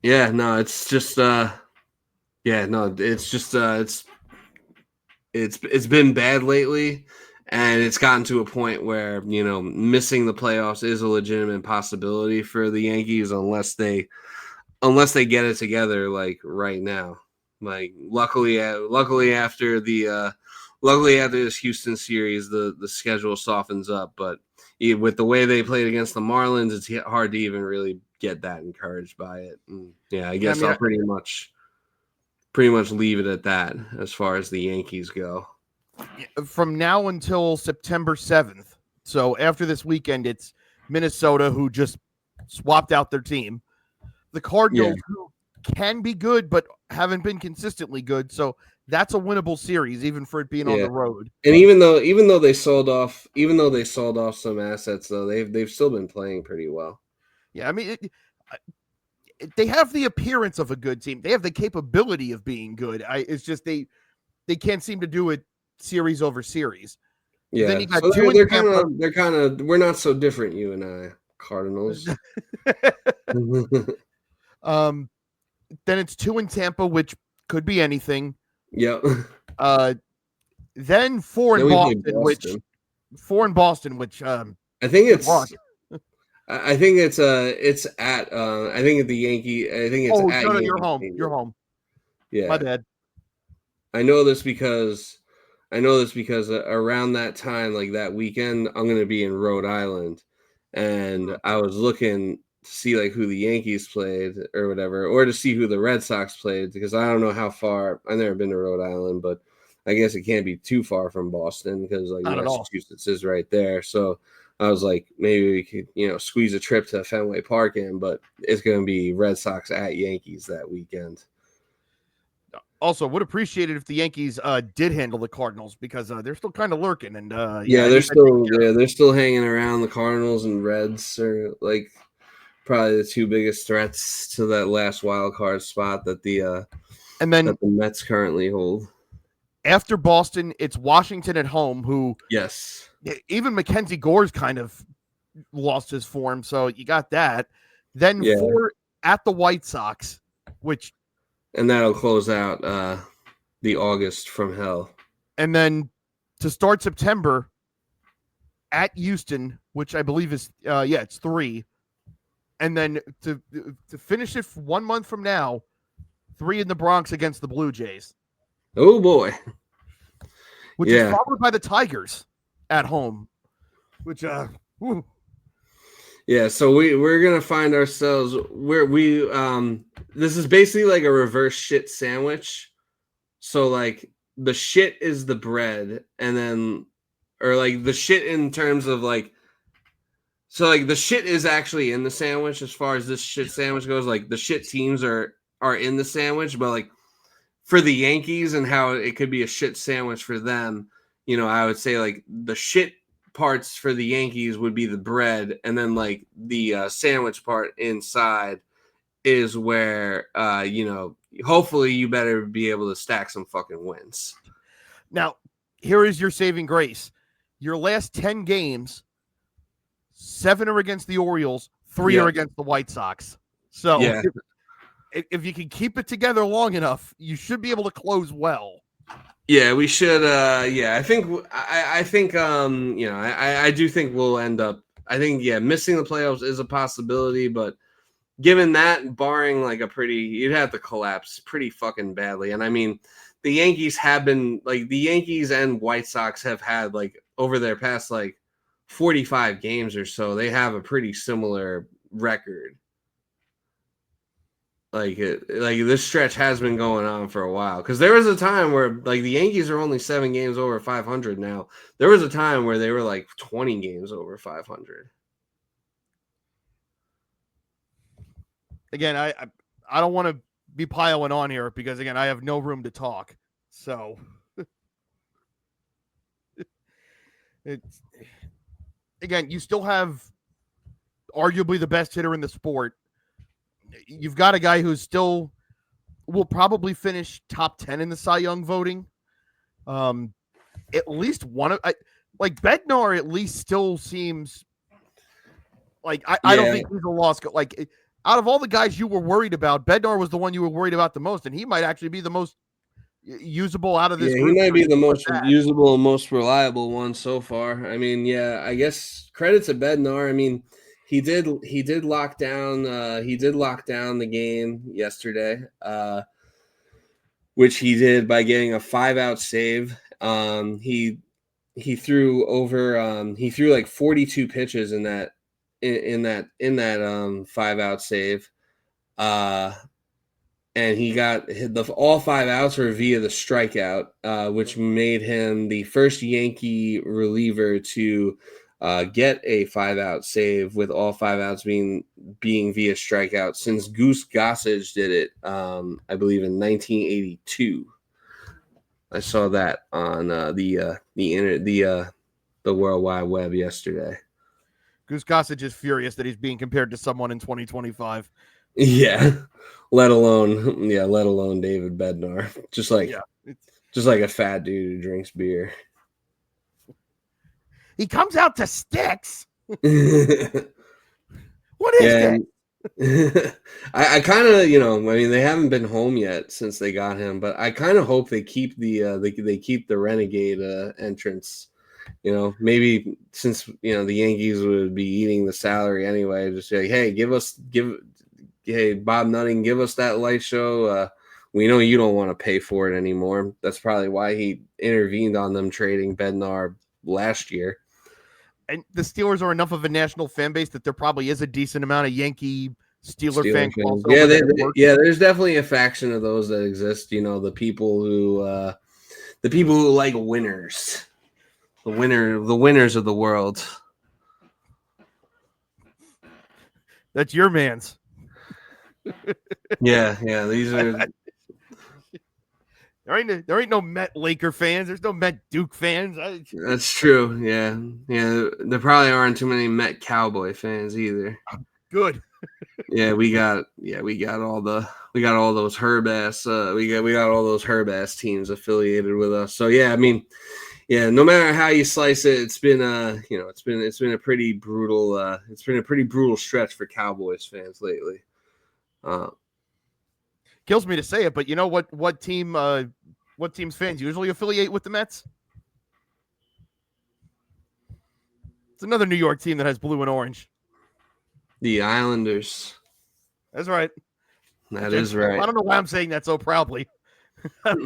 yeah, no, it's just it's been bad lately, and it's gotten to a point where missing the playoffs is a legitimate possibility for the Yankees unless they get it together like right now. Like luckily after this Houston series, the schedule softens up. But with the way they played against the Marlins, it's hard to even really get that encouraged by it. And I guess I'll pretty much leave it at that as far as the Yankees go. From now until September 7th, so after this weekend, it's Minnesota, who just swapped out their team. The Cardinals, who can be good, but haven't been consistently good. So that's a winnable series, even for it being on the road. And even though they sold off some assets, though, they've still been playing pretty well. Yeah, I mean, they have the appearance of a good team. They have the capability of being good. It's just they can't seem to do it series over series. Yeah, then you got they're kind of we're not so different, you and I, Cardinals. Then it's 2 in Tampa, which could be anything. Yep. Then 4 in Boston, which I think it's I think it's at I think at the Yankee. I think it's at no, you're home. You're home. Yeah, my bad. I know this because around that time, like that weekend, I'm going to be in Rhode Island, and I was looking to see like who the Yankees played or whatever, or to see who the Red Sox played, because I don't know how far. I've never been to Rhode Island, but I guess it can't be too far from Boston because like Massachusetts is right there. So I was like, maybe we could, squeeze a trip to Fenway Park in, but it's going to be Red Sox at Yankees that weekend. Also, would appreciate it if the Yankees did handle the Cardinals, because they're still kind of lurking. And they're still hanging around. The Cardinals and Reds are like probably the 2 biggest threats to that last wild card spot that the Mets currently hold. After Boston, it's Washington at home, who even Mackenzie Gore's kind of lost his form, so you got that. Then 4 at the White Sox, and that'll close out the August from hell. And then to start September, at Houston, which I believe is it's 3. And then to finish it 1 month from now, 3 in the Bronx against the Blue Jays. Oh boy. Which is followed by the Tigers at home. Which Yeah, so we're gonna find ourselves this is basically like a reverse shit sandwich. So like the shit is the bread, and then or like the shit in terms of like, so like the shit is actually in the sandwich as far as this shit sandwich goes. Like the shit teams are are in the sandwich, but like for the Yankees and how it could be a shit sandwich for them, I would say like the shit parts for the Yankees would be the bread, and then like the sandwich part inside is where hopefully you better be able to stack some fucking wins. Now, here is your saving grace. Your last 10 games, 7 are against the Orioles, 3 are against the White Sox. So yeah. If you can keep it together long enough, you should be able to close well. Yeah, we should. I think. I do think we'll end up. I think missing the playoffs is a possibility, but given that, barring like you'd have to collapse pretty fucking badly. And I mean, the Yankees and White Sox have had like over their past like 45 games or so, they have a pretty similar record. Like this stretch has been going on for a while, because there was a time where like the Yankees are only 7 games over 500 now. There was a time where they were like 20 games over 500. Again, I don't want to be piling on here because again, I have no room to talk. So again, you still have arguably the best hitter in the sport. You've got a guy who's still will probably finish top 10 in the Cy Young voting. At least one of like Bednar at least still seems like I don't think he's a lost. Like out of all the guys you were worried about, Bednar was the one you were worried about the most, and he might actually be the most usable out of this group. He might be the most usable and most reliable one so far. I mean, I guess credit to Bednar. I mean, he did lock down the game yesterday, which he did by getting a 5-out save. He threw like 42 pitches in that 5-out save. And he got all 5 outs were via the strikeout, which made him the first Yankee reliever to get a 5-out save with all 5 outs being via strikeout since Goose Gossage did it, I believe in 1982. I saw that on the World Wide Web yesterday. Goose Gossage is furious that he's being compared to someone in 2025. Yeah, let alone David Bednar. Just like a fat dude who drinks beer. He comes out to sticks. What is that? I kind of, I mean, they haven't been home yet since they got him, but I kind of hope they keep they keep the Renegade entrance. Maybe since the Yankees would be eating the salary anyway, just say, hey, Bob Nutting, give us that light show. We know you don't want to pay for it anymore. That's probably why he intervened on them trading Bednar last year. And the Steelers are enough of a national fan base that there probably is a decent amount of Yankee Steeler fan clubs. There's definitely a faction of those that exist. The people who like winners, the winners of the world. That's your man's. Yeah. These are. There ain't no Met Laker fans. There's no Met Duke fans. That's true. Yeah. There probably aren't too many Met Cowboy fans either. Good. We got all those Herb ass. We got all those Herb ass teams affiliated with us. So I mean, no matter how you slice it, it's been a pretty brutal. It's been a pretty brutal stretch for Cowboys fans lately. Kills me to say it, but you know what team's fans usually affiliate with the Mets? It's another New York team that has blue and orange. The Islanders. That's right. That is right. I don't know why I'm saying that so proudly. But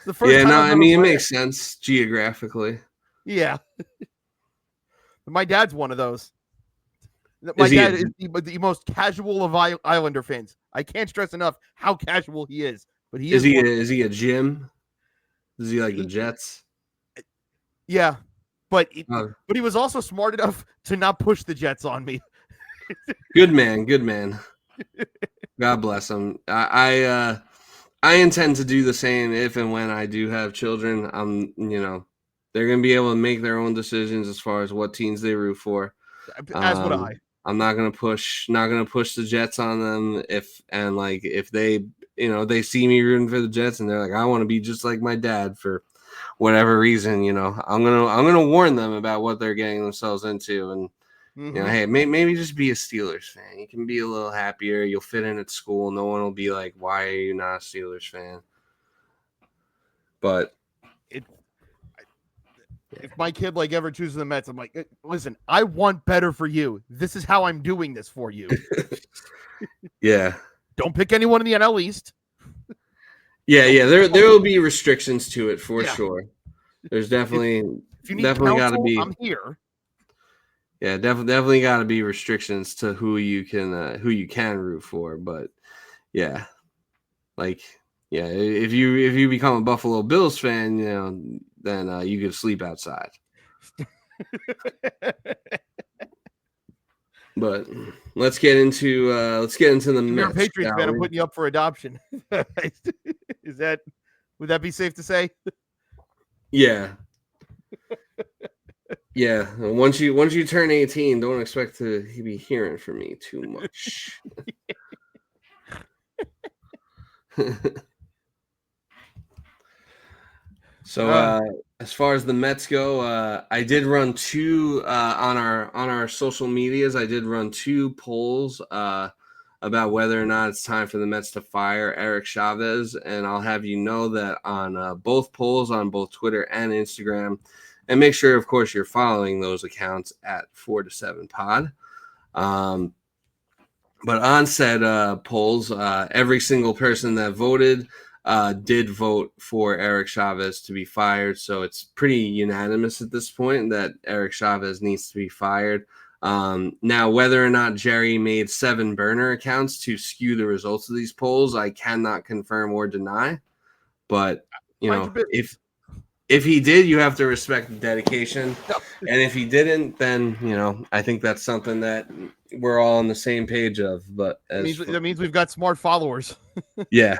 the first time I mean, it makes sense geographically. Yeah. My dad's one of those. My dad is the most casual of Islander fans. I can't stress enough how casual he is. But is he a Jim? Is he like the Jets? Yeah, but he was also smart enough to not push the Jets on me. Good man. Good man. God bless him. I intend to do the same if and when I do have children. They're going to be able to make their own decisions as far as what teams they root for. As would I. I'm not going to push the Jets on them if they, they see me rooting for the Jets and they're like, I want to be just like my dad for whatever reason, I'm going to warn them about what they're getting themselves into. And, hey, maybe just be a Steelers fan. You can be a little happier. You'll fit in at school. No one will be like, why are you not a Steelers fan? But if my kid ever chooses the Mets, I'm like, listen, I want better for you. This is how I'm doing this for you. Yeah. Don't pick anyone in the NL East. Yeah. There will be restrictions to it for sure. There's definitely if you need counsel, got to be. I'm here. Yeah, definitely got to be restrictions to who you can root for. But yeah, if you become a Buffalo Bills fan, then you could sleep outside. But let's get into the Mets. You're a Patriots fan. I'm putting you up for adoption. Would that be safe to say? Yeah. Yeah. Once you turn 18, don't expect to be hearing from me too much. So as far as the Mets go, I did run two on our social medias. I did run two polls about whether or not it's time for the Mets to fire Eric Chavez, and I'll have you know that on both polls on both Twitter and Instagram. And make sure, of course, you're following those accounts at 4 to 7 Pod. But on said polls, every single person that voted did vote for Eric Chavez to be fired. So it's pretty unanimous at this point that Eric Chavez needs to be fired. Now, whether or not Jerry made 7 burner accounts to skew the results of these polls, I cannot confirm or deny. But, if he did, you have to respect the dedication. And if he didn't, then, I think that's something that we're all on the same page of. But that means we've got smart followers. Yeah.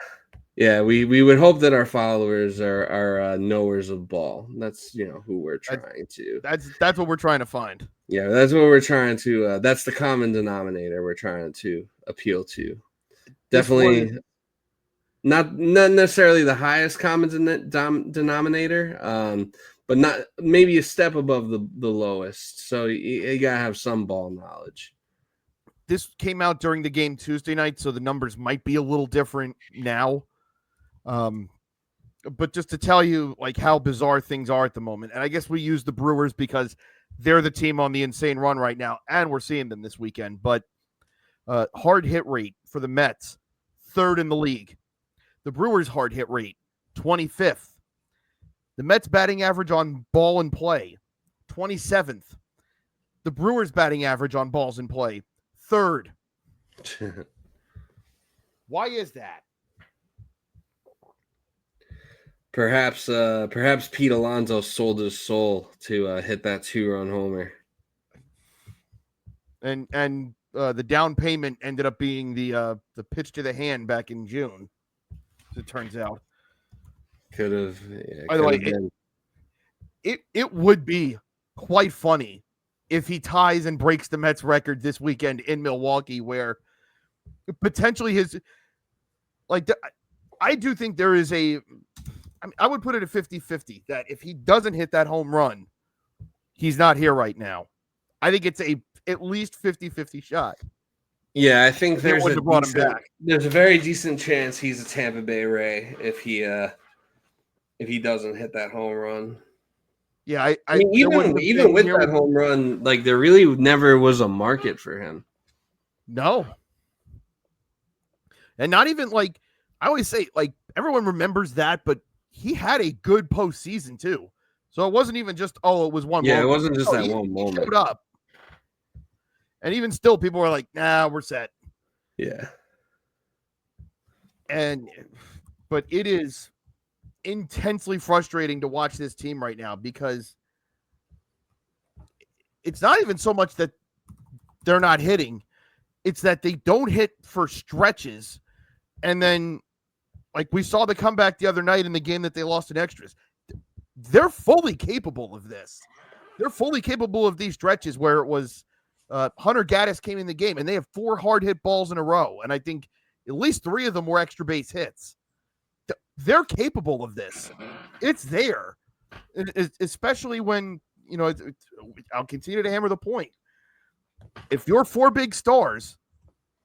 Yeah, we would hope that our followers are knowers of ball. That's, who we're trying to. That's what we're trying to find. Yeah, that's what we're trying to. That's the common denominator we're trying to appeal to. Definitely not necessarily the highest common denominator, but not maybe a step above the lowest. So you gotta have some ball knowledge. This came out during the game Tuesday night, so the numbers might be a little different now. But just to tell you how bizarre things are at the moment, and I guess we use the Brewers because they're the team on the insane run right now, and we're seeing them this weekend. But hard hit rate for the Mets, 3rd in the league. The Brewers' hard hit rate, 25th. The Mets batting average on ball in play, 27th. The Brewers' batting average on balls in play, 3rd. Why is that? Perhaps Pete Alonso sold his soul to hit that 2-run homer. And the down payment ended up being the pitch to the hand back in June, as it turns out. Could have. By the way, it would be quite funny if he ties and breaks the Mets record this weekend in Milwaukee, where potentially I do think there is I would put it at 50-50 that if he doesn't hit that home run, he's not here right now. I think it's at least 50-50 shot. Yeah, I think there's a very decent chance he's a Tampa Bay Ray if he doesn't hit that home run. Yeah, I mean, even with that home run, there really never was a market for him. No. And not even I always say everyone remembers that, but he had a good postseason too. So it wasn't even just, it was one moment. Yeah, it wasn't just that one moment. He showed up. And even still, people were like, nah, we're set. Yeah. But it is intensely frustrating to watch this team right now because it's not even so much that they're not hitting. It's that they don't hit for stretches. And then, like we saw the comeback the other night in the game that they lost in extras. They're fully capable of this. They're fully capable of these stretches where it was Hunter Gaddis came in the game, and they have 4 hard hit balls in a row. And I think at least 3 of them were extra base hits. They're capable of this. It's there, especially when, I'll continue to hammer the point. If you're 4 big stars,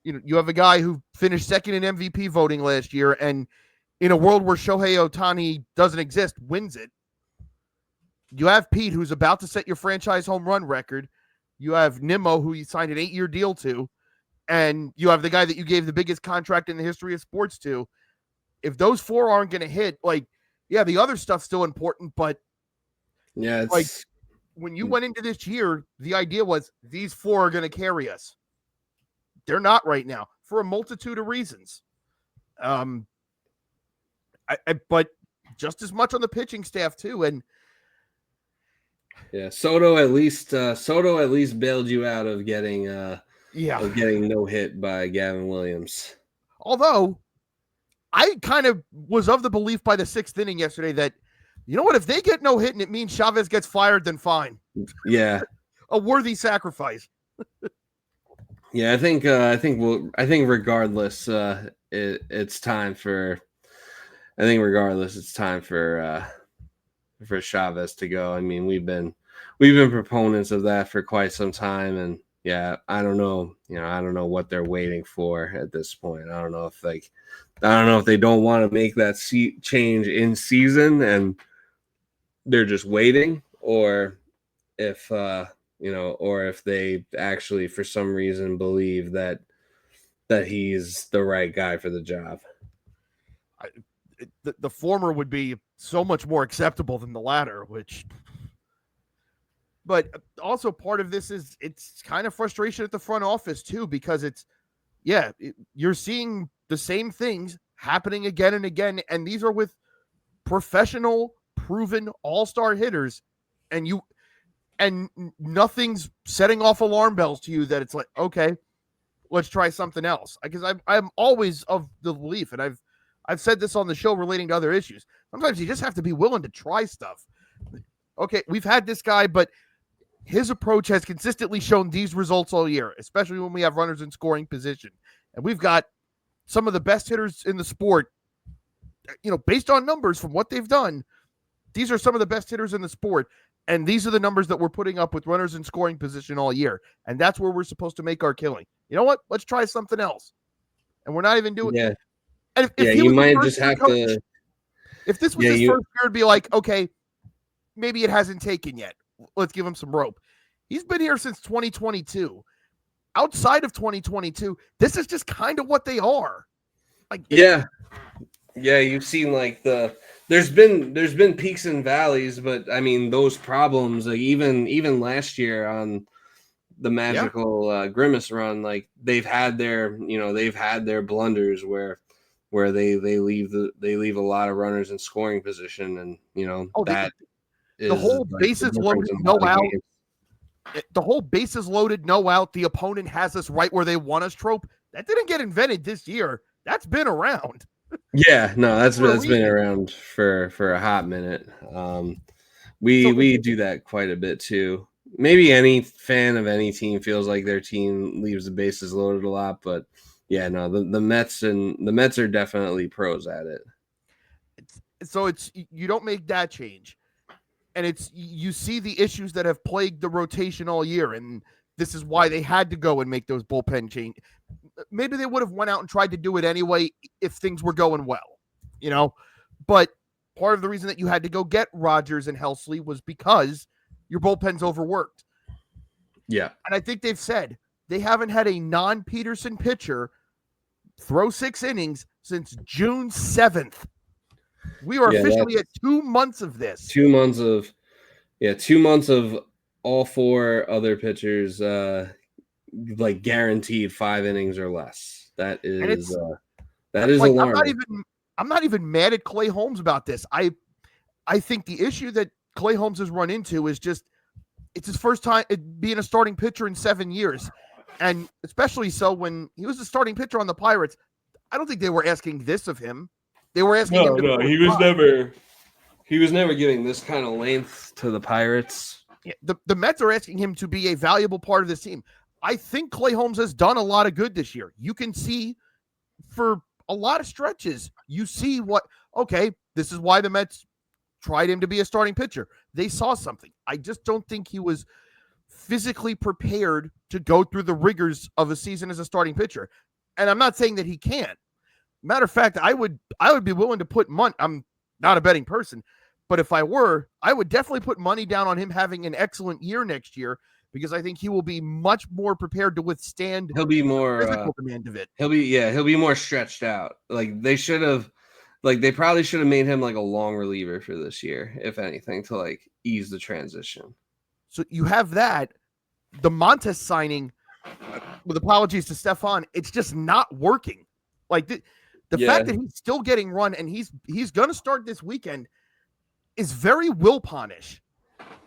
you have a guy who finished second in MVP voting last year, and in a world where Shohei Ohtani doesn't exist, wins it. You have Pete, who's about to set your franchise home run record. You have Nimmo, who you signed an 8-year deal to, and you have the guy that you gave the biggest contract in the history of sports to. If those 4 aren't going to hit, the other stuff's still important, but when you went into this year, the idea was these 4 are going to carry us. They're not right now for a multitude of reasons. But just as much on the pitching staff too. And Soto at least bailed you out of getting no hit by Gavin Williams. Although I kind of was of the belief by the 6th inning yesterday that, you know what, if they get no hit and it means Chavez gets fired, then fine. Yeah. A worthy sacrifice. Yeah, I think regardless, it's time for Chavez to go. I mean, we've been proponents of that for quite some time, and I don't know what they're waiting for at this point. I don't know if they don't want to make that change in season and they're just waiting, or if they actually for some reason believe that he's the right guy for the job. The former would be so much more acceptable than the latter, but also part of this is it's kind of frustration at the front office too, because you're seeing the same things happening again and again. And these are with professional, proven all-star hitters, and nothing's setting off alarm bells to you that it's like, okay, let's try something else. Because I'm always of the belief, and I've said this on the show relating to other issues. Sometimes you just have to be willing to try stuff. Okay, we've had this guy, but his approach has consistently shown these results all year, especially when we have runners in scoring position. And we've got some of the best hitters in the sport, based on numbers from what they've done. These are some of the best hitters in the sport. And these are the numbers that we're putting up with runners in scoring position all year. And that's where we're supposed to make our killing. You know what? Let's try something else. And we're not even doing it. Yeah. And if you might just have to. If this was his first year, it'd be like, okay, maybe it hasn't taken yet. Let's give him some rope. He's been here since 2022. Outside of 2022, this is just kind of what they are. You've seen there's been peaks and valleys, but I mean those problems, even last year on the magical Grimace run, they've had their blunders where they leave a lot of runners in scoring position, and the whole bases loaded, no out. The whole bases loaded, no out. The opponent has us right where they want us trope. That didn't get invented this year. That's been around. Yeah, no, that's been around for a hot minute. We do that quite a bit too. Maybe any fan of any team feels like their team leaves the bases loaded a lot, but the Mets are definitely pros at it. So you don't make that change, and you see the issues that have plagued the rotation all year, and this is why they had to go and make those bullpen change. Maybe they would have went out and tried to do it anyway if things were going well, but part of the reason that you had to go get Rogers and Helsley was because your bullpen's overworked. Yeah. And I think they've said they haven't had a non-Peterson pitcher throw 6 innings since June 7th. We are officially at 2 months of this. 2 months of all 4 other pitchers guaranteed 5 innings or less. That is alarming. I'm not even mad at Clay Holmes about this. I think the issue that Clay Holmes has run into is just it's his first time being a starting pitcher in 7 years. And especially so when he was the starting pitcher on the Pirates, I don't think they were asking this of him. They were asking him to No, throw he a was strike. never giving this kind of length to the Pirates. Yeah, the Mets are asking him to be a valuable part of this team. I think Clay Holmes has done a lot of good this year. You can see for a lot of stretches, you see okay, this is why the Mets tried him to be a starting pitcher. They saw something. I just don't think he was physically prepared to go through the rigors of a season as a starting pitcher. And I'm not saying that he can't. Matter of fact, I would be willing to put money. I'm not a betting person, but if I were, I would definitely put money down on him having an excellent year next year, because I think he will be much more prepared to withstand He'll be more physical demand of it. He'll be more stretched out. Like they probably should have made him like a long reliever for this year, if anything, to like ease the transition. So you have that. The Montes signing, with apologies to Stefan, it's just not working. Like the fact that he's still getting run and he's going to start this weekend is very Wilponish.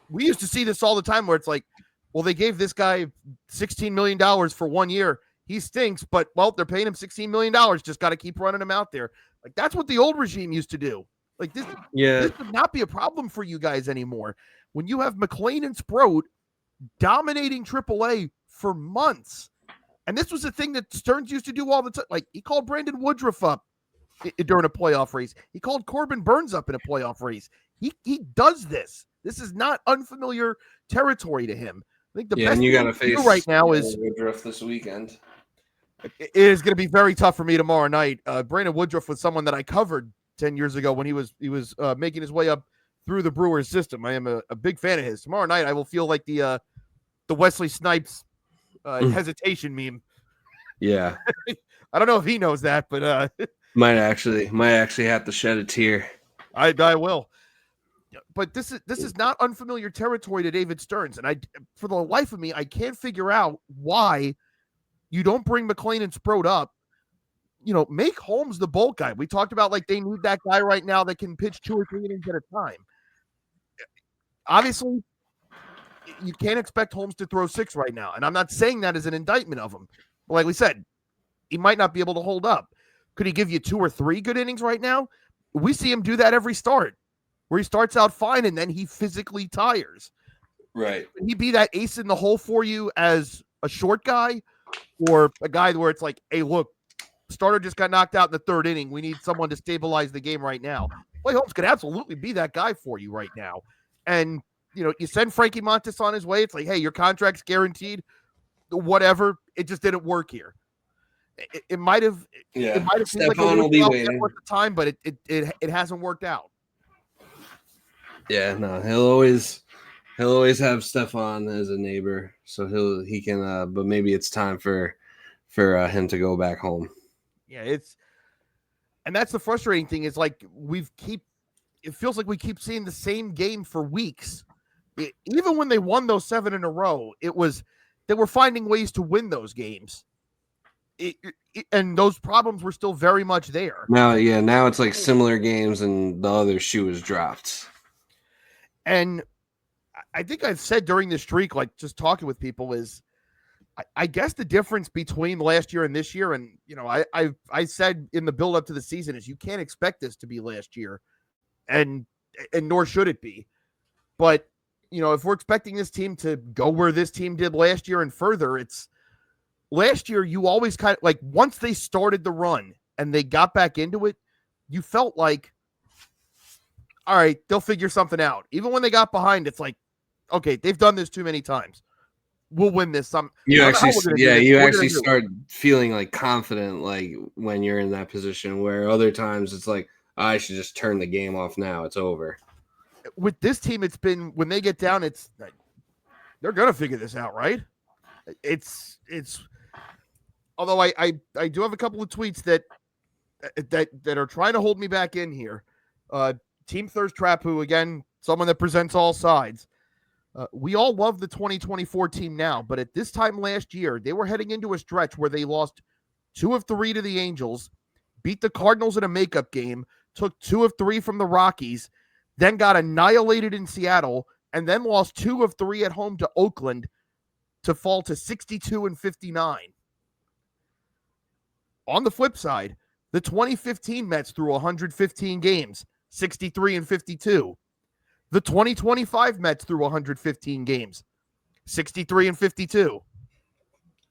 We used to see this all the time where it's like, well, they gave this guy $16 million for 1 year. He stinks, but, well, they're paying him $16 million. Just got to keep running him out there. Like, that's what the old regime used to do. Like, this would not be a problem for you guys anymore. When you have McLean and Sproat dominating AAA for months, and this was a thing that Stearns used to do all the time. Like, he called Brandon Woodruff up during a playoff race. He called Corbin Burns up in a playoff race. He does this. This is not unfamiliar territory to him. I think the best and you thing got to face right now is Woodruff this weekend. It is going to be very tough for me tomorrow night. Brandon Woodruff was someone that I covered 10 years ago when he was making his way up through the Brewers system. I am a big fan of his. Tomorrow night I will feel like the Wesley Snipes hesitation meme. Yeah. I don't know if he knows that, but might actually have to shed a tear. I will. But this is not unfamiliar territory to David Stearns, and for the life of me, I can't figure out why you don't bring McLean and Sproat up. Make Holmes the bulk guy. We talked about like they need that guy right now that can pitch 2 or 3 innings at a time. Obviously, you can't expect Holmes to throw 6 right now, and I'm not saying that as an indictment of him. But like we said, he might not be able to hold up. Could he give you 2 or 3 good innings right now? We see him do that every start, where he starts out fine and then he physically tires. Right. Can he be that ace in the hole for you as a short guy, or a guy where it's like, hey, look, starter just got knocked out in the 3rd inning. We need someone to stabilize the game right now. Clay Holmes could absolutely be that guy for you right now. And, you send Frankie Montes on his way. It's like, hey, your contract's guaranteed, whatever. It just didn't work here. It might have. Yeah. It might have seemed like Stephon will be waiting at the time, but it hasn't worked out. Yeah, no, he'll always have Stephon as a neighbor, so he can. But maybe it's time for him to go back home. Yeah, and that's the frustrating thing is like it feels like we keep seeing the same game for weeks. Even when they won those 7 in a row, it was they were finding ways to win those games. And those problems were still very much there. Now it's like similar games and the other shoe is dropped. And I think I've said during this streak, like just talking with people, is I guess the difference between last year and this year, and I said in the build up to the season, is you can't expect this to be last year, and nor should it be. But if we're expecting this team to go where this team did last year and further, it's last year you always kind of like once they started the run and they got back into it, you felt like, all right, they'll figure something out. Even when they got behind, it's like, okay, they've done this too many times. We'll win this. You actually start feeling like confident, like when you're in that position. Where other times it's like, I should just turn the game off now. It's over. With this team, it's been when they get down, it's they're gonna figure this out, right? It's. Although I do have a couple of tweets that are trying to hold me back in here. Team Thirst Trap, who again, someone that presents all sides. We all love the 2024 team now, but at this time last year, they were heading into a stretch where they lost 2 of 3 to the Angels, beat the Cardinals in a makeup game, took 2 of 3 from the Rockies, then got annihilated in Seattle, and then lost 2 of 3 at home to Oakland. to fall to 62-59. On the flip side, the 2015 Mets threw 115 games, 63-52. The 2025 Mets threw 115 games, 63-52.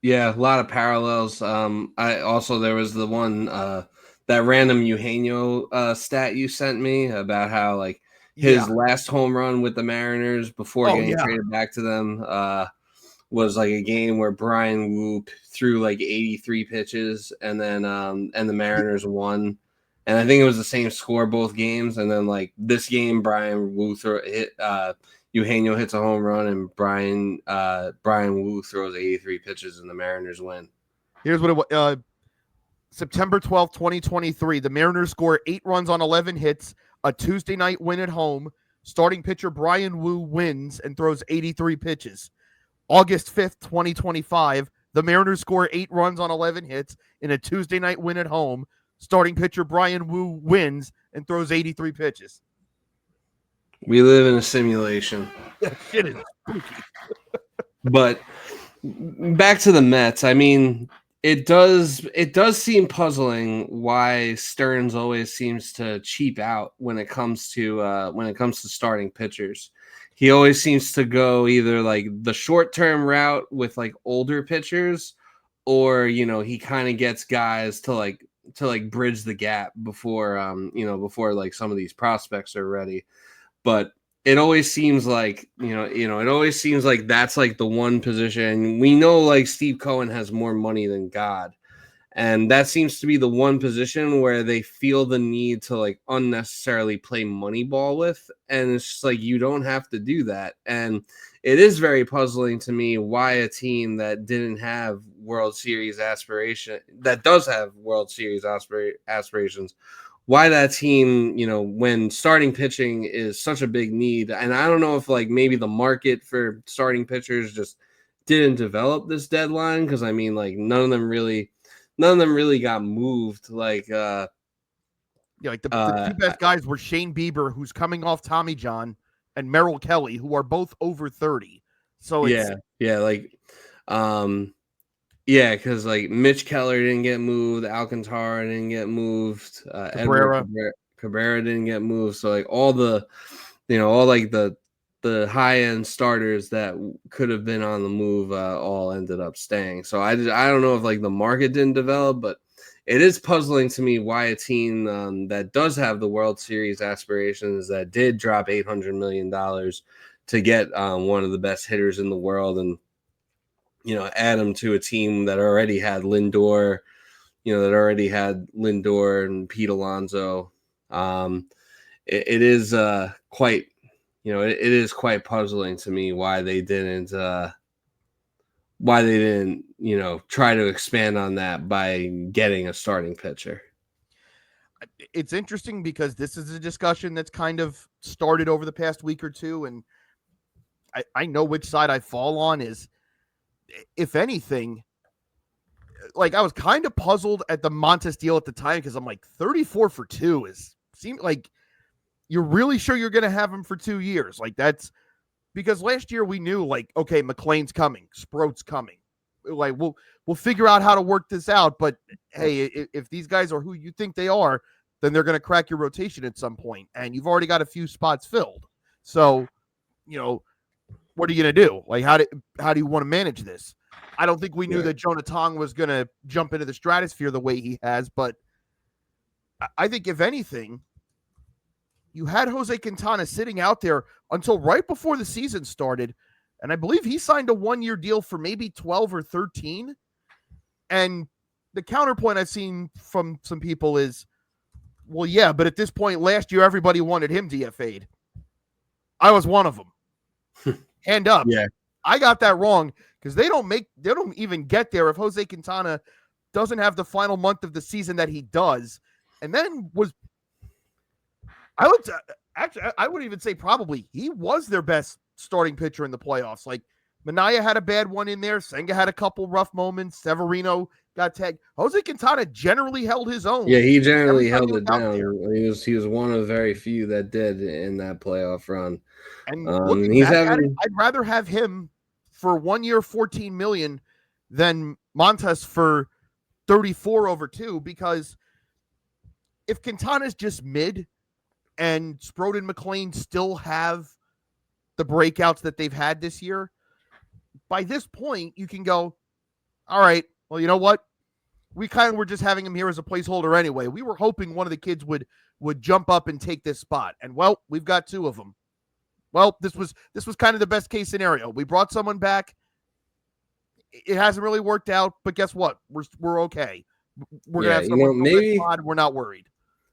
Yeah, a lot of parallels. I also there was the one that random Eugenio stat you sent me about how like his last home run with the Mariners before getting traded back to them was like a game where Brian Whoop threw like 83 pitches and then and the Mariners won. And I think it was the same score both games. And then like this game, Brian Whoop hit Eugenio hits a home run and Brian Wu throws 83 pitches and the Mariners win. Here's what it was. September 12th, 2023. The Mariners score 8 runs on 11 hits, a Tuesday night win at home. Starting pitcher Brian Wu wins and throws 83 pitches. August 5th, 2025. The Mariners score 8 runs on 11 hits in a Tuesday night win at home. Starting pitcher Brian Wu wins and throws 83 pitches. We live in a simulation. That shit is spooky. But back to the Mets. I mean, it does seem puzzling why Stearns always seems to cheap out when it comes to starting pitchers. He always seems to go either like the short-term route with like older pitchers, or he kind of gets guys to bridge the gap before before like some of these prospects are ready. But it always seems like it always seems like that's like the one position. We know like Steve Cohen has more money than God, and that seems to be the one position where they feel the need to like unnecessarily play money ball with. And it's just like, you don't have to do that. And it is very puzzling to me why a team that didn't have World Series aspiration, that does have World Series aspirations, why that team, when starting pitching is such a big need. And I don't know if like maybe the market for starting pitchers just didn't develop this deadline. Cause I mean, like none of them really got moved. Like, the two best guys were Shane Bieber, who's coming off Tommy John, and Merrill Kelly, who are both over 30. So it's, because like Mitch Keller didn't get moved, Alcantara didn't get moved, Cabrera didn't get moved. So like all the, all like the high end starters that could have been on the move all ended up staying. So I don't know if like the market didn't develop, but it is puzzling to me why a team that does have the World Series aspirations, that did drop $800 million to get one of the best hitters in the world, and add them to a team that already had Lindor, and Pete Alonso. It is quite, it is quite puzzling to me why they didn't try to expand on that by getting a starting pitcher. It's interesting because this is a discussion that's kind of started over the past week or two, and I know which side I fall on. Is, if anything, like I was kind of puzzled at the Montes deal at the time, because I'm like 34 for 2 seemed like you're really sure you're going to have him for 2 years. Like that's because last year we knew like, okay, McLean's coming, Sproat's coming. Like we'll figure out how to work this out. But hey, if these guys are who you think they are, then they're going to crack your rotation at some point, and you've already got a few spots filled. So, what are you going to do? Like, how do you want to manage this? I don't think we knew that Jonah Tong was going to jump into the stratosphere the way he has, but I think if anything, you had Jose Quintana sitting out there until right before the season started, and I believe he signed a 1-year deal for maybe 12 or 13. And the counterpoint I've seen from some people is, well, yeah, but at this point last year, everybody wanted him DFA'd. I was one of them. Hand up. Yeah. I got that wrong, because they don't even get there if Jose Quintana doesn't have the final month of the season that he does. And then I would even say probably he was their best starting pitcher in the playoffs. Like Minaya had a bad one in there. Senga had a couple rough moments. Severino got tagged. Jose Quintana generally held his own. Yeah, he generally held it down. He was one of the very few that did in that playoff run. And looking back at it, I'd rather have him for 1 year, $14 million than Montas for 34 over 2, because if Quintana's just mid and Sproat and McLean still have the breakouts that they've had this year, by this point, you can go, all right, well, you know what? We kind of were just having him here as a placeholder anyway. We were hoping one of the kids would jump up and take this spot. And, well, we've got 2 of them. Well, this was kind of the best case scenario. We brought someone back. It hasn't really worked out, but guess what? We're okay. We're gonna have someone maybe squad. We're not worried.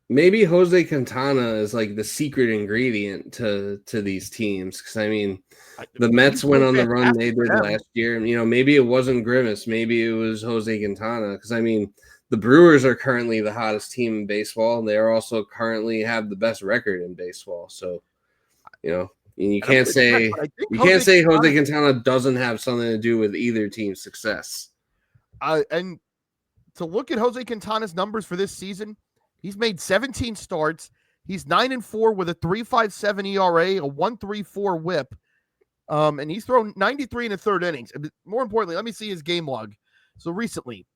Maybe Jose Quintana is like the secret ingredient to these teams. Because I mean, the Mets went on the run they did last year. Maybe it wasn't Grimace. Maybe it was Jose Quintana. Because I mean, the Brewers are currently the hottest team in baseball. They are also currently have the best record in baseball. So, you can't say Jose Quintana doesn't have something to do with either team's success. And to look at Jose Quintana's numbers for this season, he's made 17 starts. He's 9-4 with a 3.57 ERA, a 1.34 WHIP, and he's thrown 93 1/3 innings. More importantly, let me see his game log. So recently,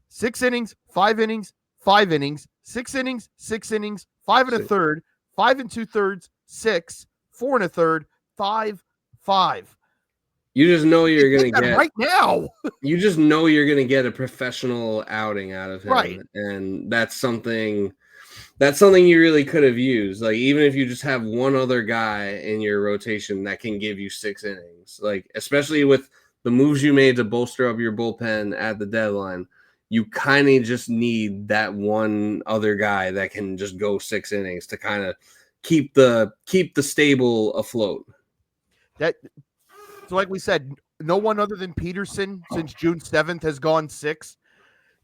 6 innings, 5 innings, 5 innings, 6 innings, 6 innings, 5 1/3, 5 2/3, 6, 4 1/3, 5, 5. You just know you're going to get right now. You just know you're going to get a professional outing out of him, right? And that's something you really could have used. Like, even if you just have one other guy in your rotation that can give you 6 innings, like especially with the moves you made to bolster up your bullpen at the deadline, you kind of just need that one other guy that can just go 6 innings to kind of keep the stable afloat. So like we said, no one other than Peterson since June 7th has gone 6.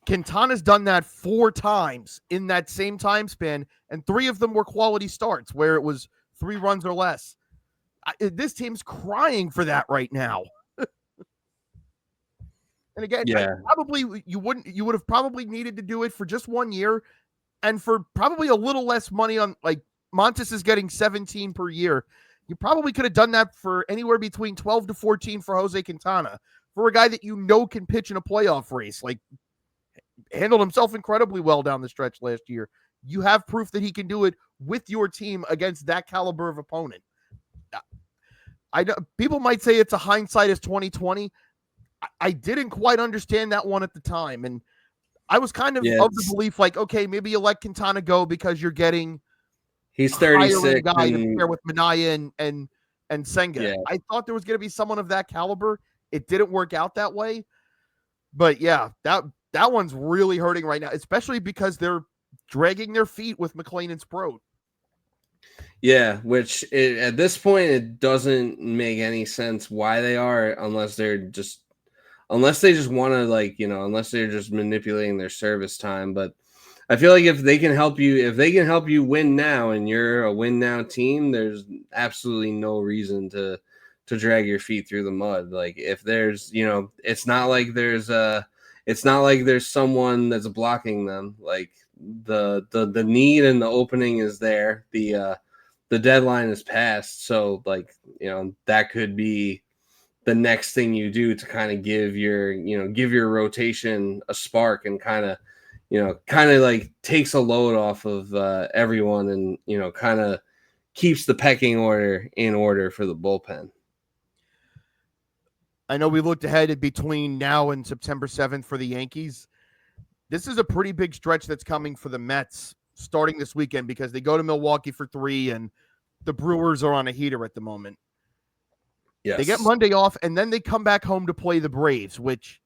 Quintana's done that 4 times in that same time span, and 3 of them were quality starts where it was 3 runs or less. This team's crying for that right now. And again, you would have probably needed to do it for just 1 year, and for probably a little less money on, like, Montas is getting 17 per year. You probably could have done that for anywhere between 12 to 14 for Jose Quintana, for a guy that can pitch in a playoff race. Like, handled himself incredibly well down the stretch last year. You have proof that he can do it with your team against that caliber of opponent. I know people might say it's a hindsight is 2020. I didn't quite understand that one at the time, and I was kind of the belief, like, okay, maybe you let Quintana go because you're getting. He's 36 guy to pair with Minaya and Senga. Yeah. I thought there was going to be someone of that caliber. It didn't work out that way. But yeah, that one's really hurting right now, especially because they're dragging their feet with McLean and Sproat. Yeah, which at this point it doesn't make any sense why they are, unless they just want to, unless they're just manipulating their service time. But I feel like if they can help you win now, and you're a win now team, there's absolutely no reason to drag your feet through the mud. Like, if there's, it's not like there's someone that's blocking them. Like, the need and the opening is there. The deadline is passed. So, like, that could be the next thing you do to kind of give your rotation a spark, and kind of like takes a load off of everyone, and kind of keeps the pecking order in order for the bullpen. I know we looked ahead at between now and September 7th for the Yankees. This is a pretty big stretch that's coming for the Mets starting this weekend, because they go to Milwaukee for 3, and the Brewers are on a heater at the moment. Yes. They get Monday off, and then they come back home to play the Braves, which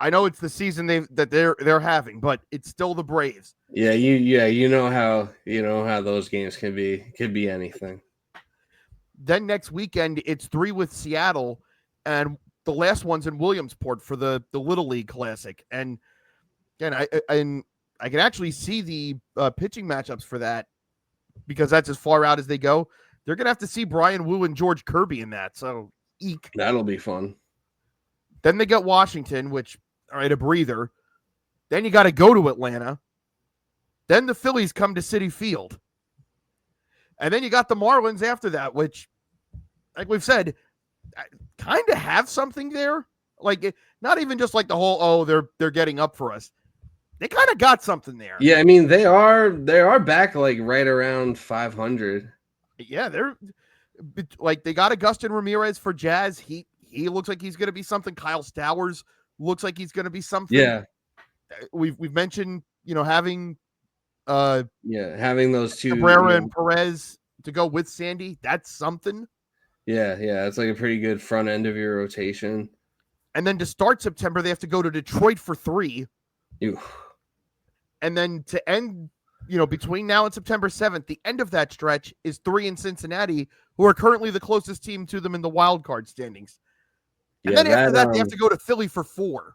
I know it's the season that they're having, but it's still the Braves. Yeah, you know how those games can be. It could be anything. Then next weekend it's 3 with Seattle, and the last one's in Williamsport for the Little League Classic. And again, I can actually see the pitching matchups for that, because that's as far out as they go. They're gonna have to see Brian Wu and George Kirby in that, so eek. That'll be fun. Then they get Washington, which, all right, a breather. Then you got to go to Atlanta. Then the Phillies come to Citi Field. And then you got the Marlins after that, which, like we've said, kind of have something there. Like, not even just like the whole, they're getting up for us. They kind of got something there. Yeah, I mean they are back like right around 500. Yeah, they're like, they got Augustin Ramirez for Jazz. He looks like he's going to be something. Kyle Stowers looks like he's going to be something. Yeah, we've mentioned, having having those two Cabrera and Perez to go with Sandy. That's something. Yeah, it's like a pretty good front end of your rotation. And then to start September, they have to go to Detroit for 3. Ew. And then to end, between now and September 7th, the end of that stretch is 3 in Cincinnati, who are currently the closest team to them in the wild card standings. And then after that, they have to go to Philly for 4.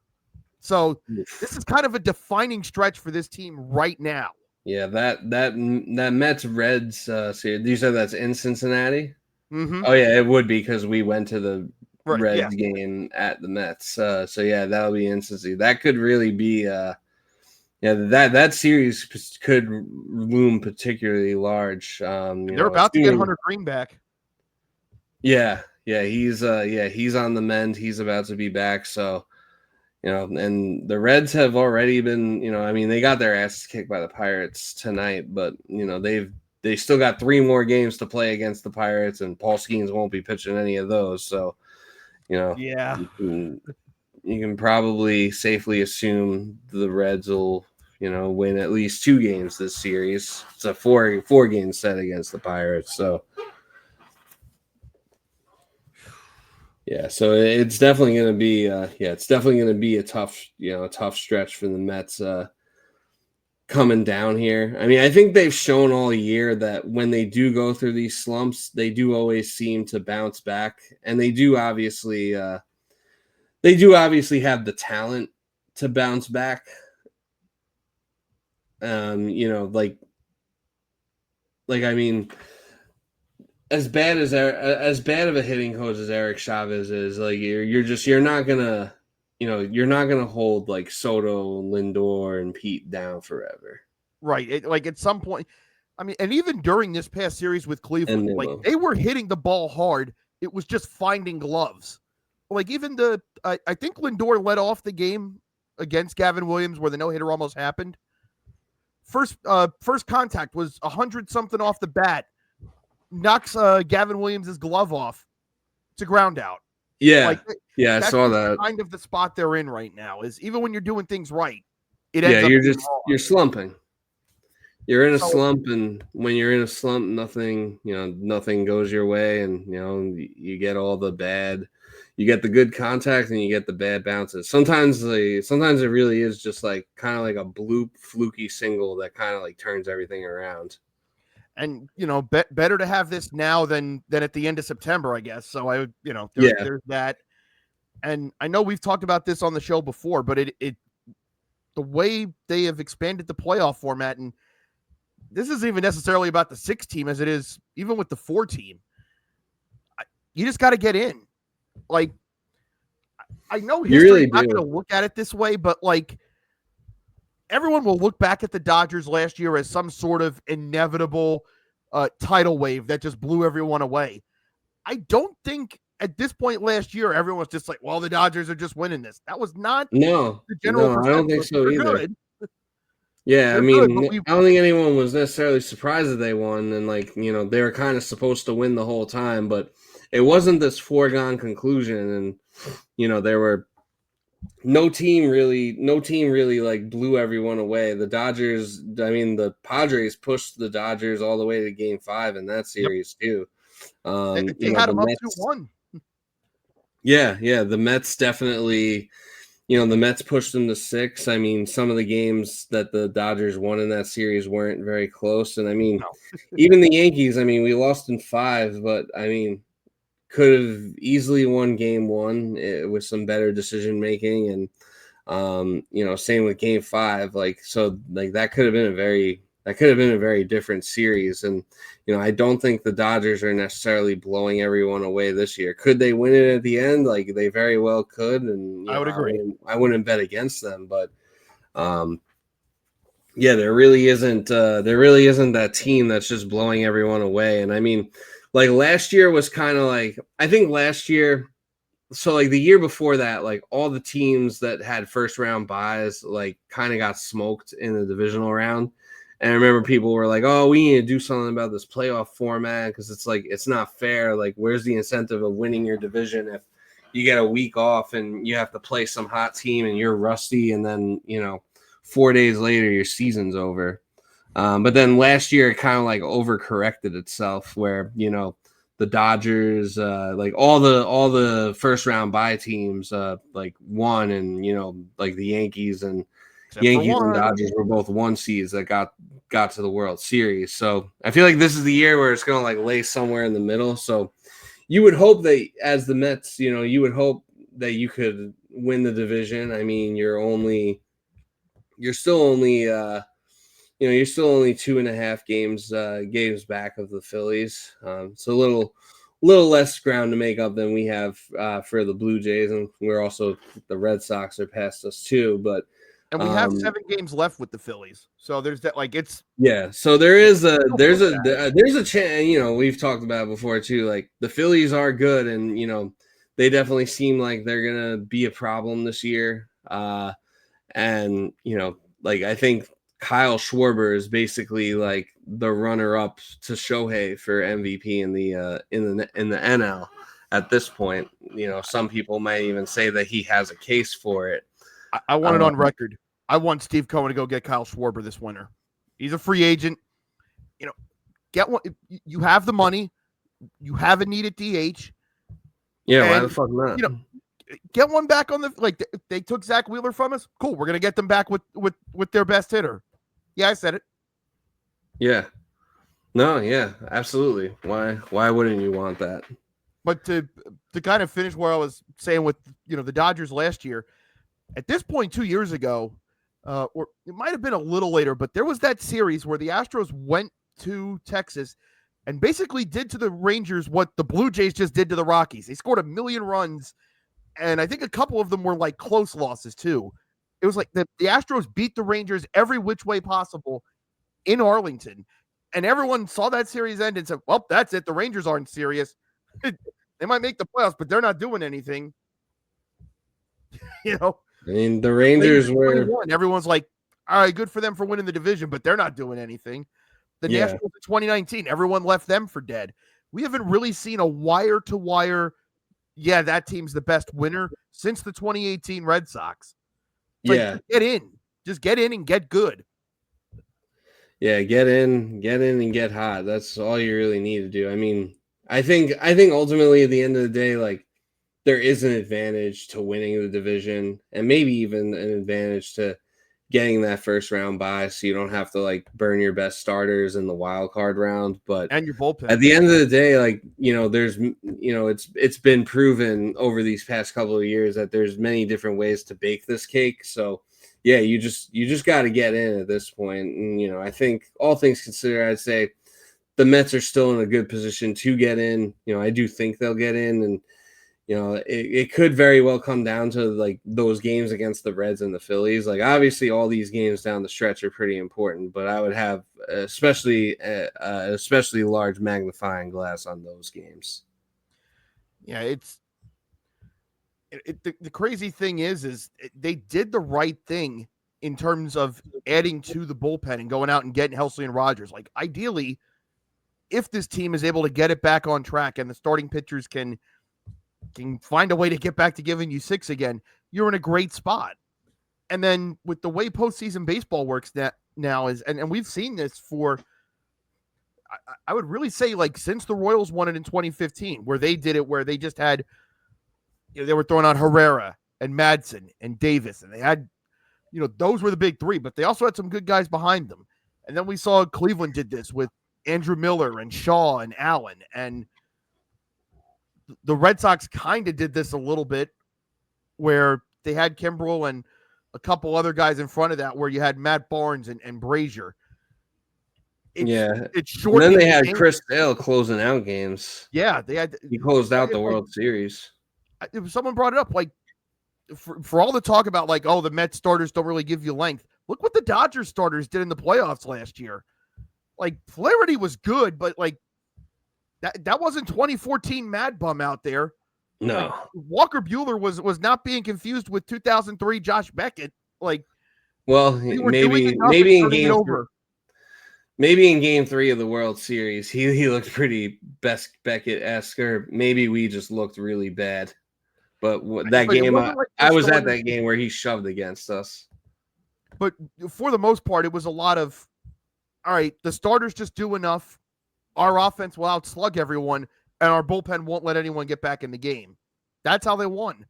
So this is kind of a defining stretch for this team right now. Yeah, that Mets Reds series. You said that's in Cincinnati? Mm-hmm. Oh yeah, it would be because we went to the Reds yeah. game at the Mets. So yeah, that'll be in Cincinnati. That could really be that series could loom particularly large. They're about to get Hunter Green back. Yeah, he's on the mend. He's about to be back. So, and the Reds have already been, they got their asses kicked by the Pirates tonight, but they still got 3 more games to play against the Pirates, and Paul Skeens won't be pitching any of those. So, yeah, you can probably safely assume the Reds will, win at least 2 games this series. It's a 4-game set against the Pirates. So, yeah, so it's definitely going to be a tough stretch for the Mets coming down here. I mean, I think they've shown all year that when they do go through these slumps, they do always seem to bounce back, and they do obviously have the talent to bounce back. I mean, as bad of a hitting coach as Eric Chavez is, like you're not gonna hold like Soto, Lindor, and Pete down forever. Right. Like at some point, I mean, and even during this past series with Cleveland, they were hitting the ball hard. It was just finding gloves. Like even I think Lindor led off the game against Gavin Williams where the no-hitter almost happened. First contact was 100-something off the bat. Knocks Gavin Williams' glove off. It's a ground out. Yeah, I saw that. Kind of the spot they're in right now is even when you're doing things right, you're slumping. You're in a slump, and when you're in a slump, nothing goes your way, and you get all the bad. You get the good contact, and you get the bad bounces. Sometimes it really is just like kind of like a bloop, fluky single that kind of like turns everything around. And better to have this now than at the end of September, I guess. So I would, there's that. And I know we've talked about this on the show before, but the way they have expanded the playoff format, and this isn't even necessarily about the 6 team as it is even with the 4 team. You just got to get in. Like, I know history is not going to look at it this way, but like everyone will look back at the Dodgers last year as some sort of inevitable tidal wave that just blew everyone away. I don't think at this point last year, everyone was just like, well, the Dodgers are just winning this. That was not the general perception. I don't think so either. Good. Yeah, I mean, I don't think anyone was necessarily surprised that they won, and they were kind of supposed to win the whole time, but it wasn't this foregone conclusion, and there were no team really like blew everyone away. The Dodgers, I mean, the Padres pushed the Dodgers all the way to Game 5 in that series too. They had them up 2-1. Yeah, the Mets definitely. The Mets pushed them to 6. I mean, some of the games that the Dodgers won in that series weren't very close. And I mean, even the Yankees, I mean, we lost in 5, but I mean, could have easily won Game 1 with some better decision making. And, same with Game 5. That could have been a very different series. And, I don't think the Dodgers are necessarily blowing everyone away this year. Could they win it at the end? Like they very well could. And I would agree. I wouldn't bet against them, but there really isn't that team that's just blowing everyone away. And I mean, like last year was kind of like, I think last year, so like the year before that, like all the teams that had first round buys like kind of got smoked in the divisional round. And I remember people were like, "Oh, we need to do something about this playoff format because it's like it's not fair. Like, where's the incentive of winning your division if you get a week off and you have to play some hot team and you're rusty, and then 4 days later your season's over." But then last year it kind of like overcorrected itself, where the Dodgers, like all the first round bye teams, like won, and like the Yankees and Dodgers were both 1 seeds that got to the World Series. So I feel like this is the year where it's going to like lay somewhere in the middle. So you would hope that as the Mets, you would hope that you could win the division. I mean, you're still only 2.5 games back of the Phillies. So a little less ground to make up than we have for the Blue Jays, and we're also the Red Sox are past us too. But and we have 7 games left with the Phillies, so there's that. Like it's so there's a chance. We've talked about it before too. Like the Phillies are good, and they definitely seem like they're gonna be a problem this year. And like I think Kyle Schwarber is basically like the runner-up to Shohei for MVP in the NL at this point. Some people might even say that he has a case for it. I want it on record. I want Steve Cohen to go get Kyle Schwarber this winter. He's a free agent. Get one. You have the money. You have a need at DH. Yeah, why the fuck not? Get one back on the like. They took Zach Wheeler from us. Cool. We're gonna get them back with their best hitter. Yeah, I said it. Yeah. No, yeah, absolutely. Why wouldn't you want that? But to kind of finish where I was saying with the Dodgers last year, at this point 2 years ago, or it might have been a little later, but there was that series where the Astros went to Texas and basically did to the Rangers what the Blue Jays just did to the Rockies. They scored 1 million runs, and I think a couple of them were like close losses too. It was like the Astros beat the Rangers every which way possible in Arlington, and everyone saw that series end and said, well, that's it. The Rangers aren't serious. They might make the playoffs, but they're not doing anything. I mean, the Rangers were. Everyone's like, all right, good for them for winning the division, but they're not doing anything. The Nationals in 2019, everyone left them for dead. We haven't really seen a wire-to-wire, that team's the best winner since the 2018 Red Sox. Just get in and get good. Yeah, get in and get hot. That's all you really need to do. I mean, I think ultimately at the end of the day, like there is an advantage to winning the division, and maybe even an advantage to getting that first round bye, so you don't have to like burn your best starters in the wild card round. But and your bullpen. At the end of the day, like there's it's been proven over these past couple of years that there's many different ways to bake this cake. So yeah, you just got to get in at this point. And I think all things considered, I'd say the Mets are still in a good position to get in. I do think they'll get in, and it could very well come down to like those games against the Reds and the Phillies. Like obviously all these games down the stretch are pretty important, but I would have especially large magnifying glass on those games. Yeah, the crazy thing is they did the right thing in terms of adding to the bullpen and going out and getting Helsley and Rogers. Like ideally, if this team is able to get it back on track and the starting pitchers can find a way to get back to giving you 6 again, you're in a great spot. And then with the way postseason baseball works now is, and we've seen this for, I would really say like since the Royals won it in 2015, where they did it, where they just had, they were throwing out Herrera and Madsen and Davis, and they had, those were the big 3, but they also had some good guys behind them. And then we saw Cleveland did this with Andrew Miller and Shaw and Allen, and the Red Sox kind of did this a little bit where they had Kimbrel and a couple other guys in front of that, where you had Matt Barnes and Brazier. It's short. And then they had Chris Sale closing out games. Yeah, he closed out the World Series. Someone brought it up, like for all the talk about like, oh, the Mets starters don't really give you length. Look what the Dodgers starters did in the playoffs last year. Like Flaherty was good, but like That wasn't 2014 Mad Bum out there. No. Like, Walker Buehler was not being confused with 2003 Josh Beckett. Like, well, maybe in game 3 of the World Series, he looked pretty best Beckett-esque, or maybe we just looked really bad. But that game, I was at that game where he shoved against us. But for the most part, it was a lot of, all right, the starters just do enough. Our offense will outslug everyone, and our bullpen won't let anyone get back in the game. That's how they won.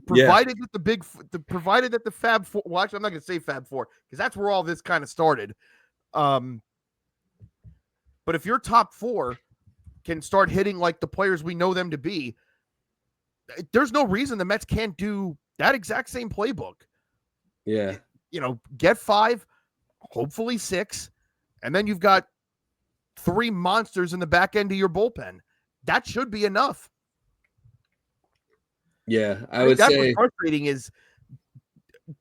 Provided that the Fab Four, well, actually, I'm not going to say Fab Four because that's where all this kind of started. But if your top four can start hitting like the players we know them to be, there's no reason the Mets can't do that exact same playbook. Yeah. Get 5, hopefully 6, and then you've got 3 monsters in the back end of your bullpen. That should be enough. Yeah, I would say what's frustrating is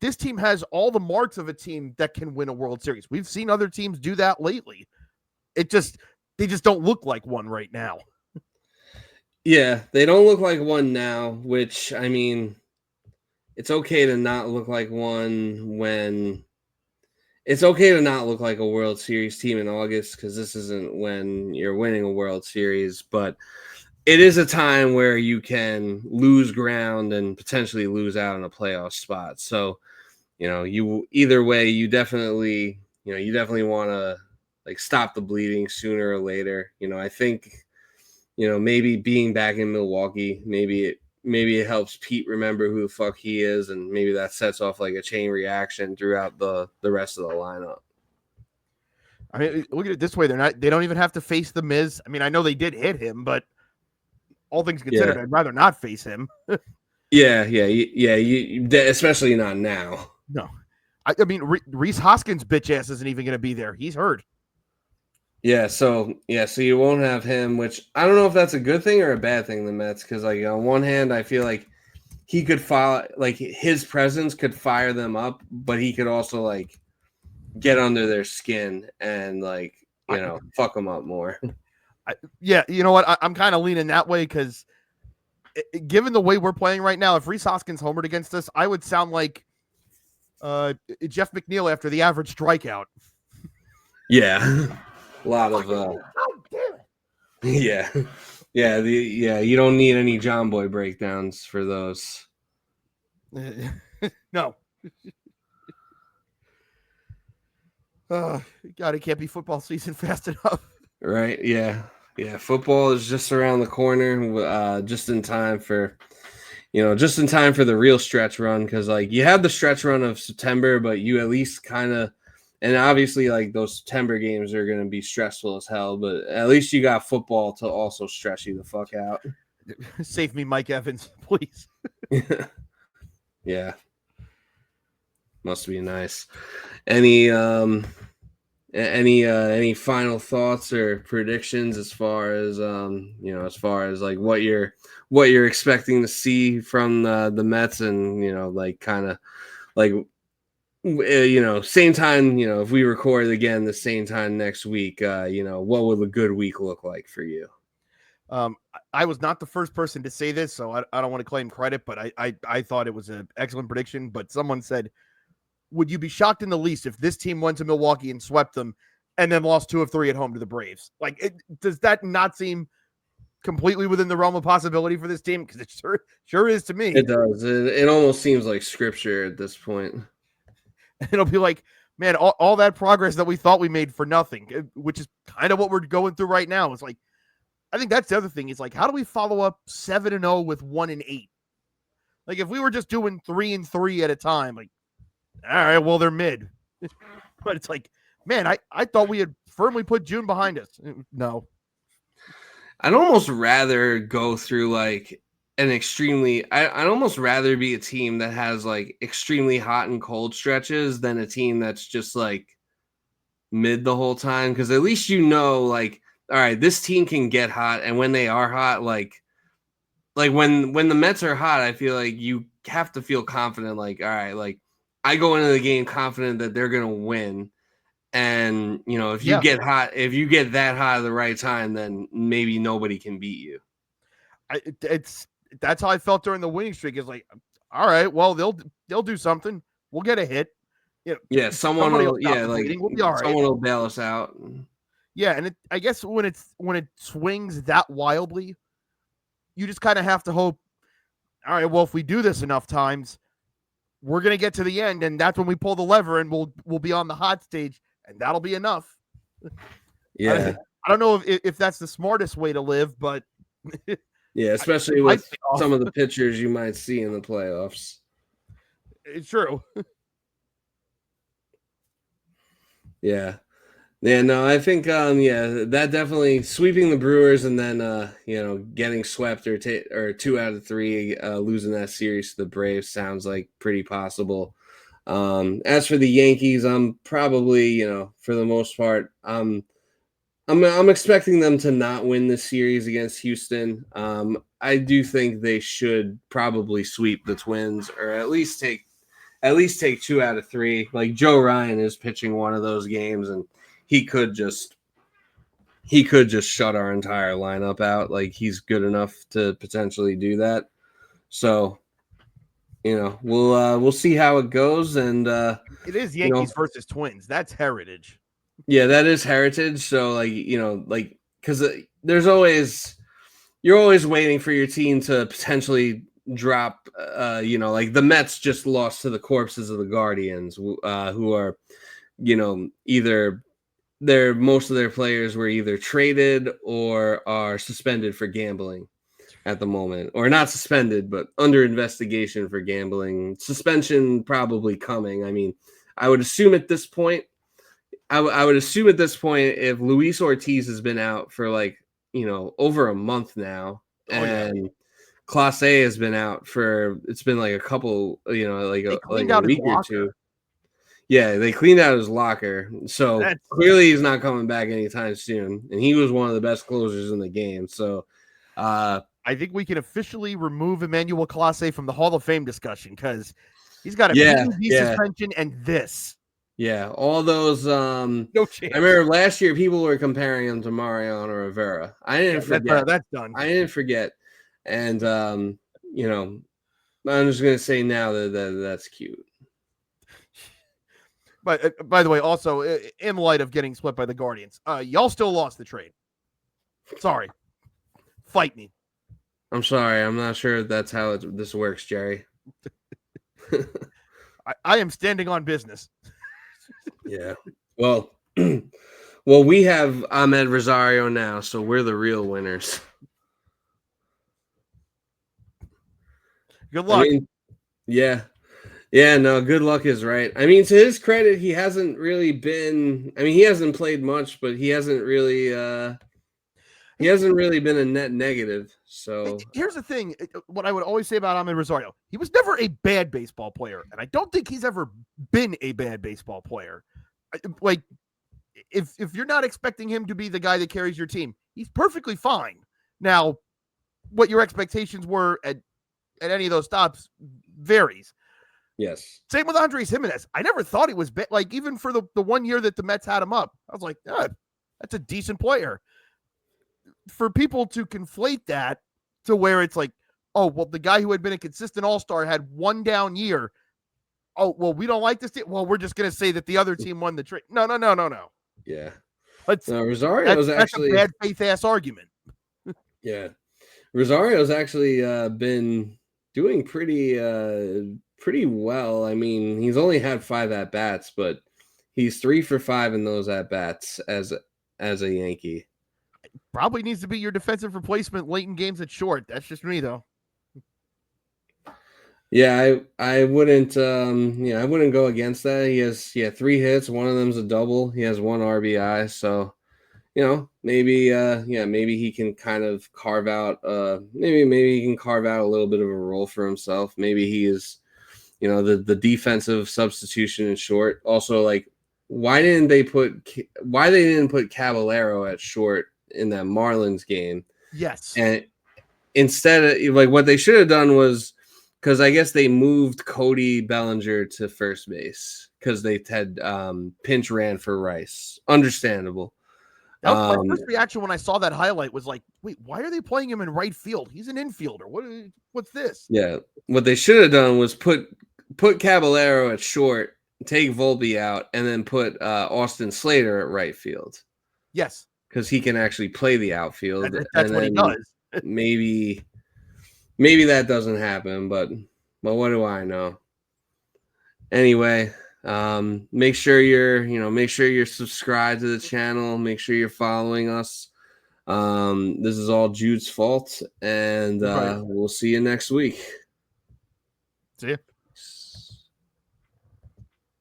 this team has all the marks of a team that can win a World Series. We've seen other teams do that lately. They just don't look like one right now. Yeah, they don't look like one now, which, I mean, it's okay to not look like one when it's okay to not look like a World Series team in August, because this isn't when you're winning a World Series, but it is a time where you can lose ground and potentially lose out in a playoff spot. So, you either way, you definitely want to like stop the bleeding sooner or later. I think, maybe being back in Milwaukee, maybe it helps Pete remember who the fuck he is, and maybe that sets off like a chain reaction throughout the rest of the lineup. I mean, look at it this way: they don't even have to face the Miz. I mean, I know they did hit him, but all things considered, I'd rather not face him. Yeah, especially not now. No, I mean, Rhys Hoskins' bitch ass isn't even going to be there. He's hurt. Yeah, so you won't have him, which I don't know if that's a good thing or a bad thing, the Mets, because like on one hand, I feel like he could his presence could fire them up, but he could also like get under their skin and like fuck them up more. Yeah, you know what? I'm kind of leaning that way because given the way we're playing right now, if Rhys Hoskins homered against us, I would sound like Jeff McNeil after the average strikeout. Yeah, a lot of yeah, you don't need any John Boy breakdowns for those. No. God, it can't be football season fast enough. Right? Yeah. Football is just around the corner, just in time for the real stretch run, because like you have the stretch run of September, but you at least kind of, and obviously like those September games are going to be stressful as hell, but at least you got football to also stress you the fuck out. Save me, Mike Evans, please. Yeah. Must be nice. Any final thoughts or predictions as far as like what you're expecting to see from the Mets, and like kind of like same time, if we record again the same time next week, what will a good week look like for you? I was not the first person to say this, so I don't want to claim credit, but I thought it was an excellent prediction. But someone said, would you be shocked in the least if this team went to Milwaukee and swept them and then lost 2 of 3 at home to the Braves? Like, does that not seem completely within the realm of possibility for this team? Because it sure is to me. It does. It almost seems like scripture at this point. It'll be like, man, all that progress that we thought we made for nothing, which is kind of what we're going through right now. It's like, I think that's the other thing. Is like, how do we follow up 7-0 with 1-8? Like, if we were just doing 3-3 at a time, like, all right, well, they're mid. But it's like, man, I thought we had firmly put June behind us. No. I'd almost rather go through like an extremely, I'd almost rather be a team that has like extremely hot and cold stretches than a team that's just like mid the whole time. Because at least like, all right, this team can get hot, and when they are hot, like when the Mets are hot, I feel like you have to feel confident. Like, all right, like I go into the game confident that they're gonna win, And if you get hot, if you get that hot at the right time, then maybe nobody can beat you. That's how I felt during the winning streak. It's like, all right, well, they'll do something. We'll get a hit. Someone will we'll be all right. Someone will bail us out. Yeah, and I guess when it swings that wildly, you just kind of have to hope. All right, well, if we do this enough times, we're gonna get to the end, and that's when we pull the lever, and we'll be on the hot stage, and that'll be enough. Yeah, I don't know if that's the smartest way to live, but yeah, especially with some of the pitchers you might see in the playoffs. It's true. Yeah. Yeah, no, I think that definitely sweeping the Brewers and then getting swept or 2 out of 3 losing that series to the Braves sounds like pretty possible. As for the Yankees, I'm probably, for the most part, I'm expecting them to not win this series against Houston. I do think they should probably sweep the Twins or at least take 2 out of 3. Like Joe Ryan is pitching one of those games and he could just shut our entire lineup out. Like he's good enough to potentially do that. So, we'll see how it goes. And it is Yankees versus Twins. That's heritage. Yeah, that is heritage. So because you're always waiting for your team to potentially drop. Like the Mets just lost to the corpses of the Guardians, who are, either most of their players were either traded or are suspended for gambling at the moment, or not suspended, but under investigation for gambling. Suspension probably coming. I mean, I would assume at this point, if Luis Ortiz has been out for over a month now, and Clase has been out for it's been like a couple, a week or two. Yeah, they cleaned out his locker, so clearly he's not coming back anytime soon. And he was one of the best closers in the game. So I think we can officially remove Emmanuel Clase from the Hall of Fame discussion because he's got a PED suspension and this. Yeah, all those. No chance. I remember last year people were comparing him to Mariano Rivera. I didn't forget. That's done. I didn't forget, and I'm just gonna say now that that's cute. But by the way, also in light of getting split by the Guardians, y'all still lost the trade. Sorry, fight me. I'm sorry. I'm not sure if that's how this works, Jerry. I am standing on business. Yeah. Well, we have Ahmed Rosario now, so we're the real winners. Good luck. Yeah, no, good luck is right. I mean, to his credit, he hasn't really been. I mean, he hasn't played much, but he hasn't really been a net negative. So here's the thing: what I would always say about Ahmed Rosario, he was never a bad baseball player, and I don't think he's ever been a bad baseball player. Like, if you're not expecting him to be the guy that carries your team, he's perfectly fine. Now, what your expectations were at any of those stops varies. Yes. Same with Andres Jimenez. I never thought he was bad. Like, even for the 1 year that the Mets had him up, I was like, that's a decent player. For people to conflate that to where it's like, oh, well, the guy who had been a consistent all-star had one down year. Oh, well, we don't like this team. Well, we're just going to say that the other team won the trade. No. Yeah. Rosario's actually a bad faith-ass argument. Yeah. Rosario's actually been doing pretty well. I mean, he's only had 5 at-bats, but he's 3 for 5 in those at-bats as a Yankee. Probably needs to be your defensive replacement late in games at short. That's just me, though. Yeah, I wouldn't I wouldn't go against that. He has 3 hits, one of them's a double. He has 1 RBI, so maybe he can kind of carve out maybe he can carve out a little bit of a role for himself. Maybe he is the defensive substitution in short. Also, like why they didn't put Caballero at short in that Marlins game. Yes. And instead of what they should have done was, because I guess they moved Cody Bellinger to first base because they had pinch ran for Rice. Understandable. That was my first reaction when I saw that highlight was like, wait, why are they playing him in right field? He's an infielder. What's this? Yeah, what they should have done was put Caballero at short, take Volpe out, and then put Austin Slater at right field. Yes, because he can actually play the outfield. That's what he does. maybe that doesn't happen, but what do I know? Anyway, make sure you're subscribed to the channel. Make sure you're following us. This is all Jude's fault, and Right. we'll see you next week. See ya.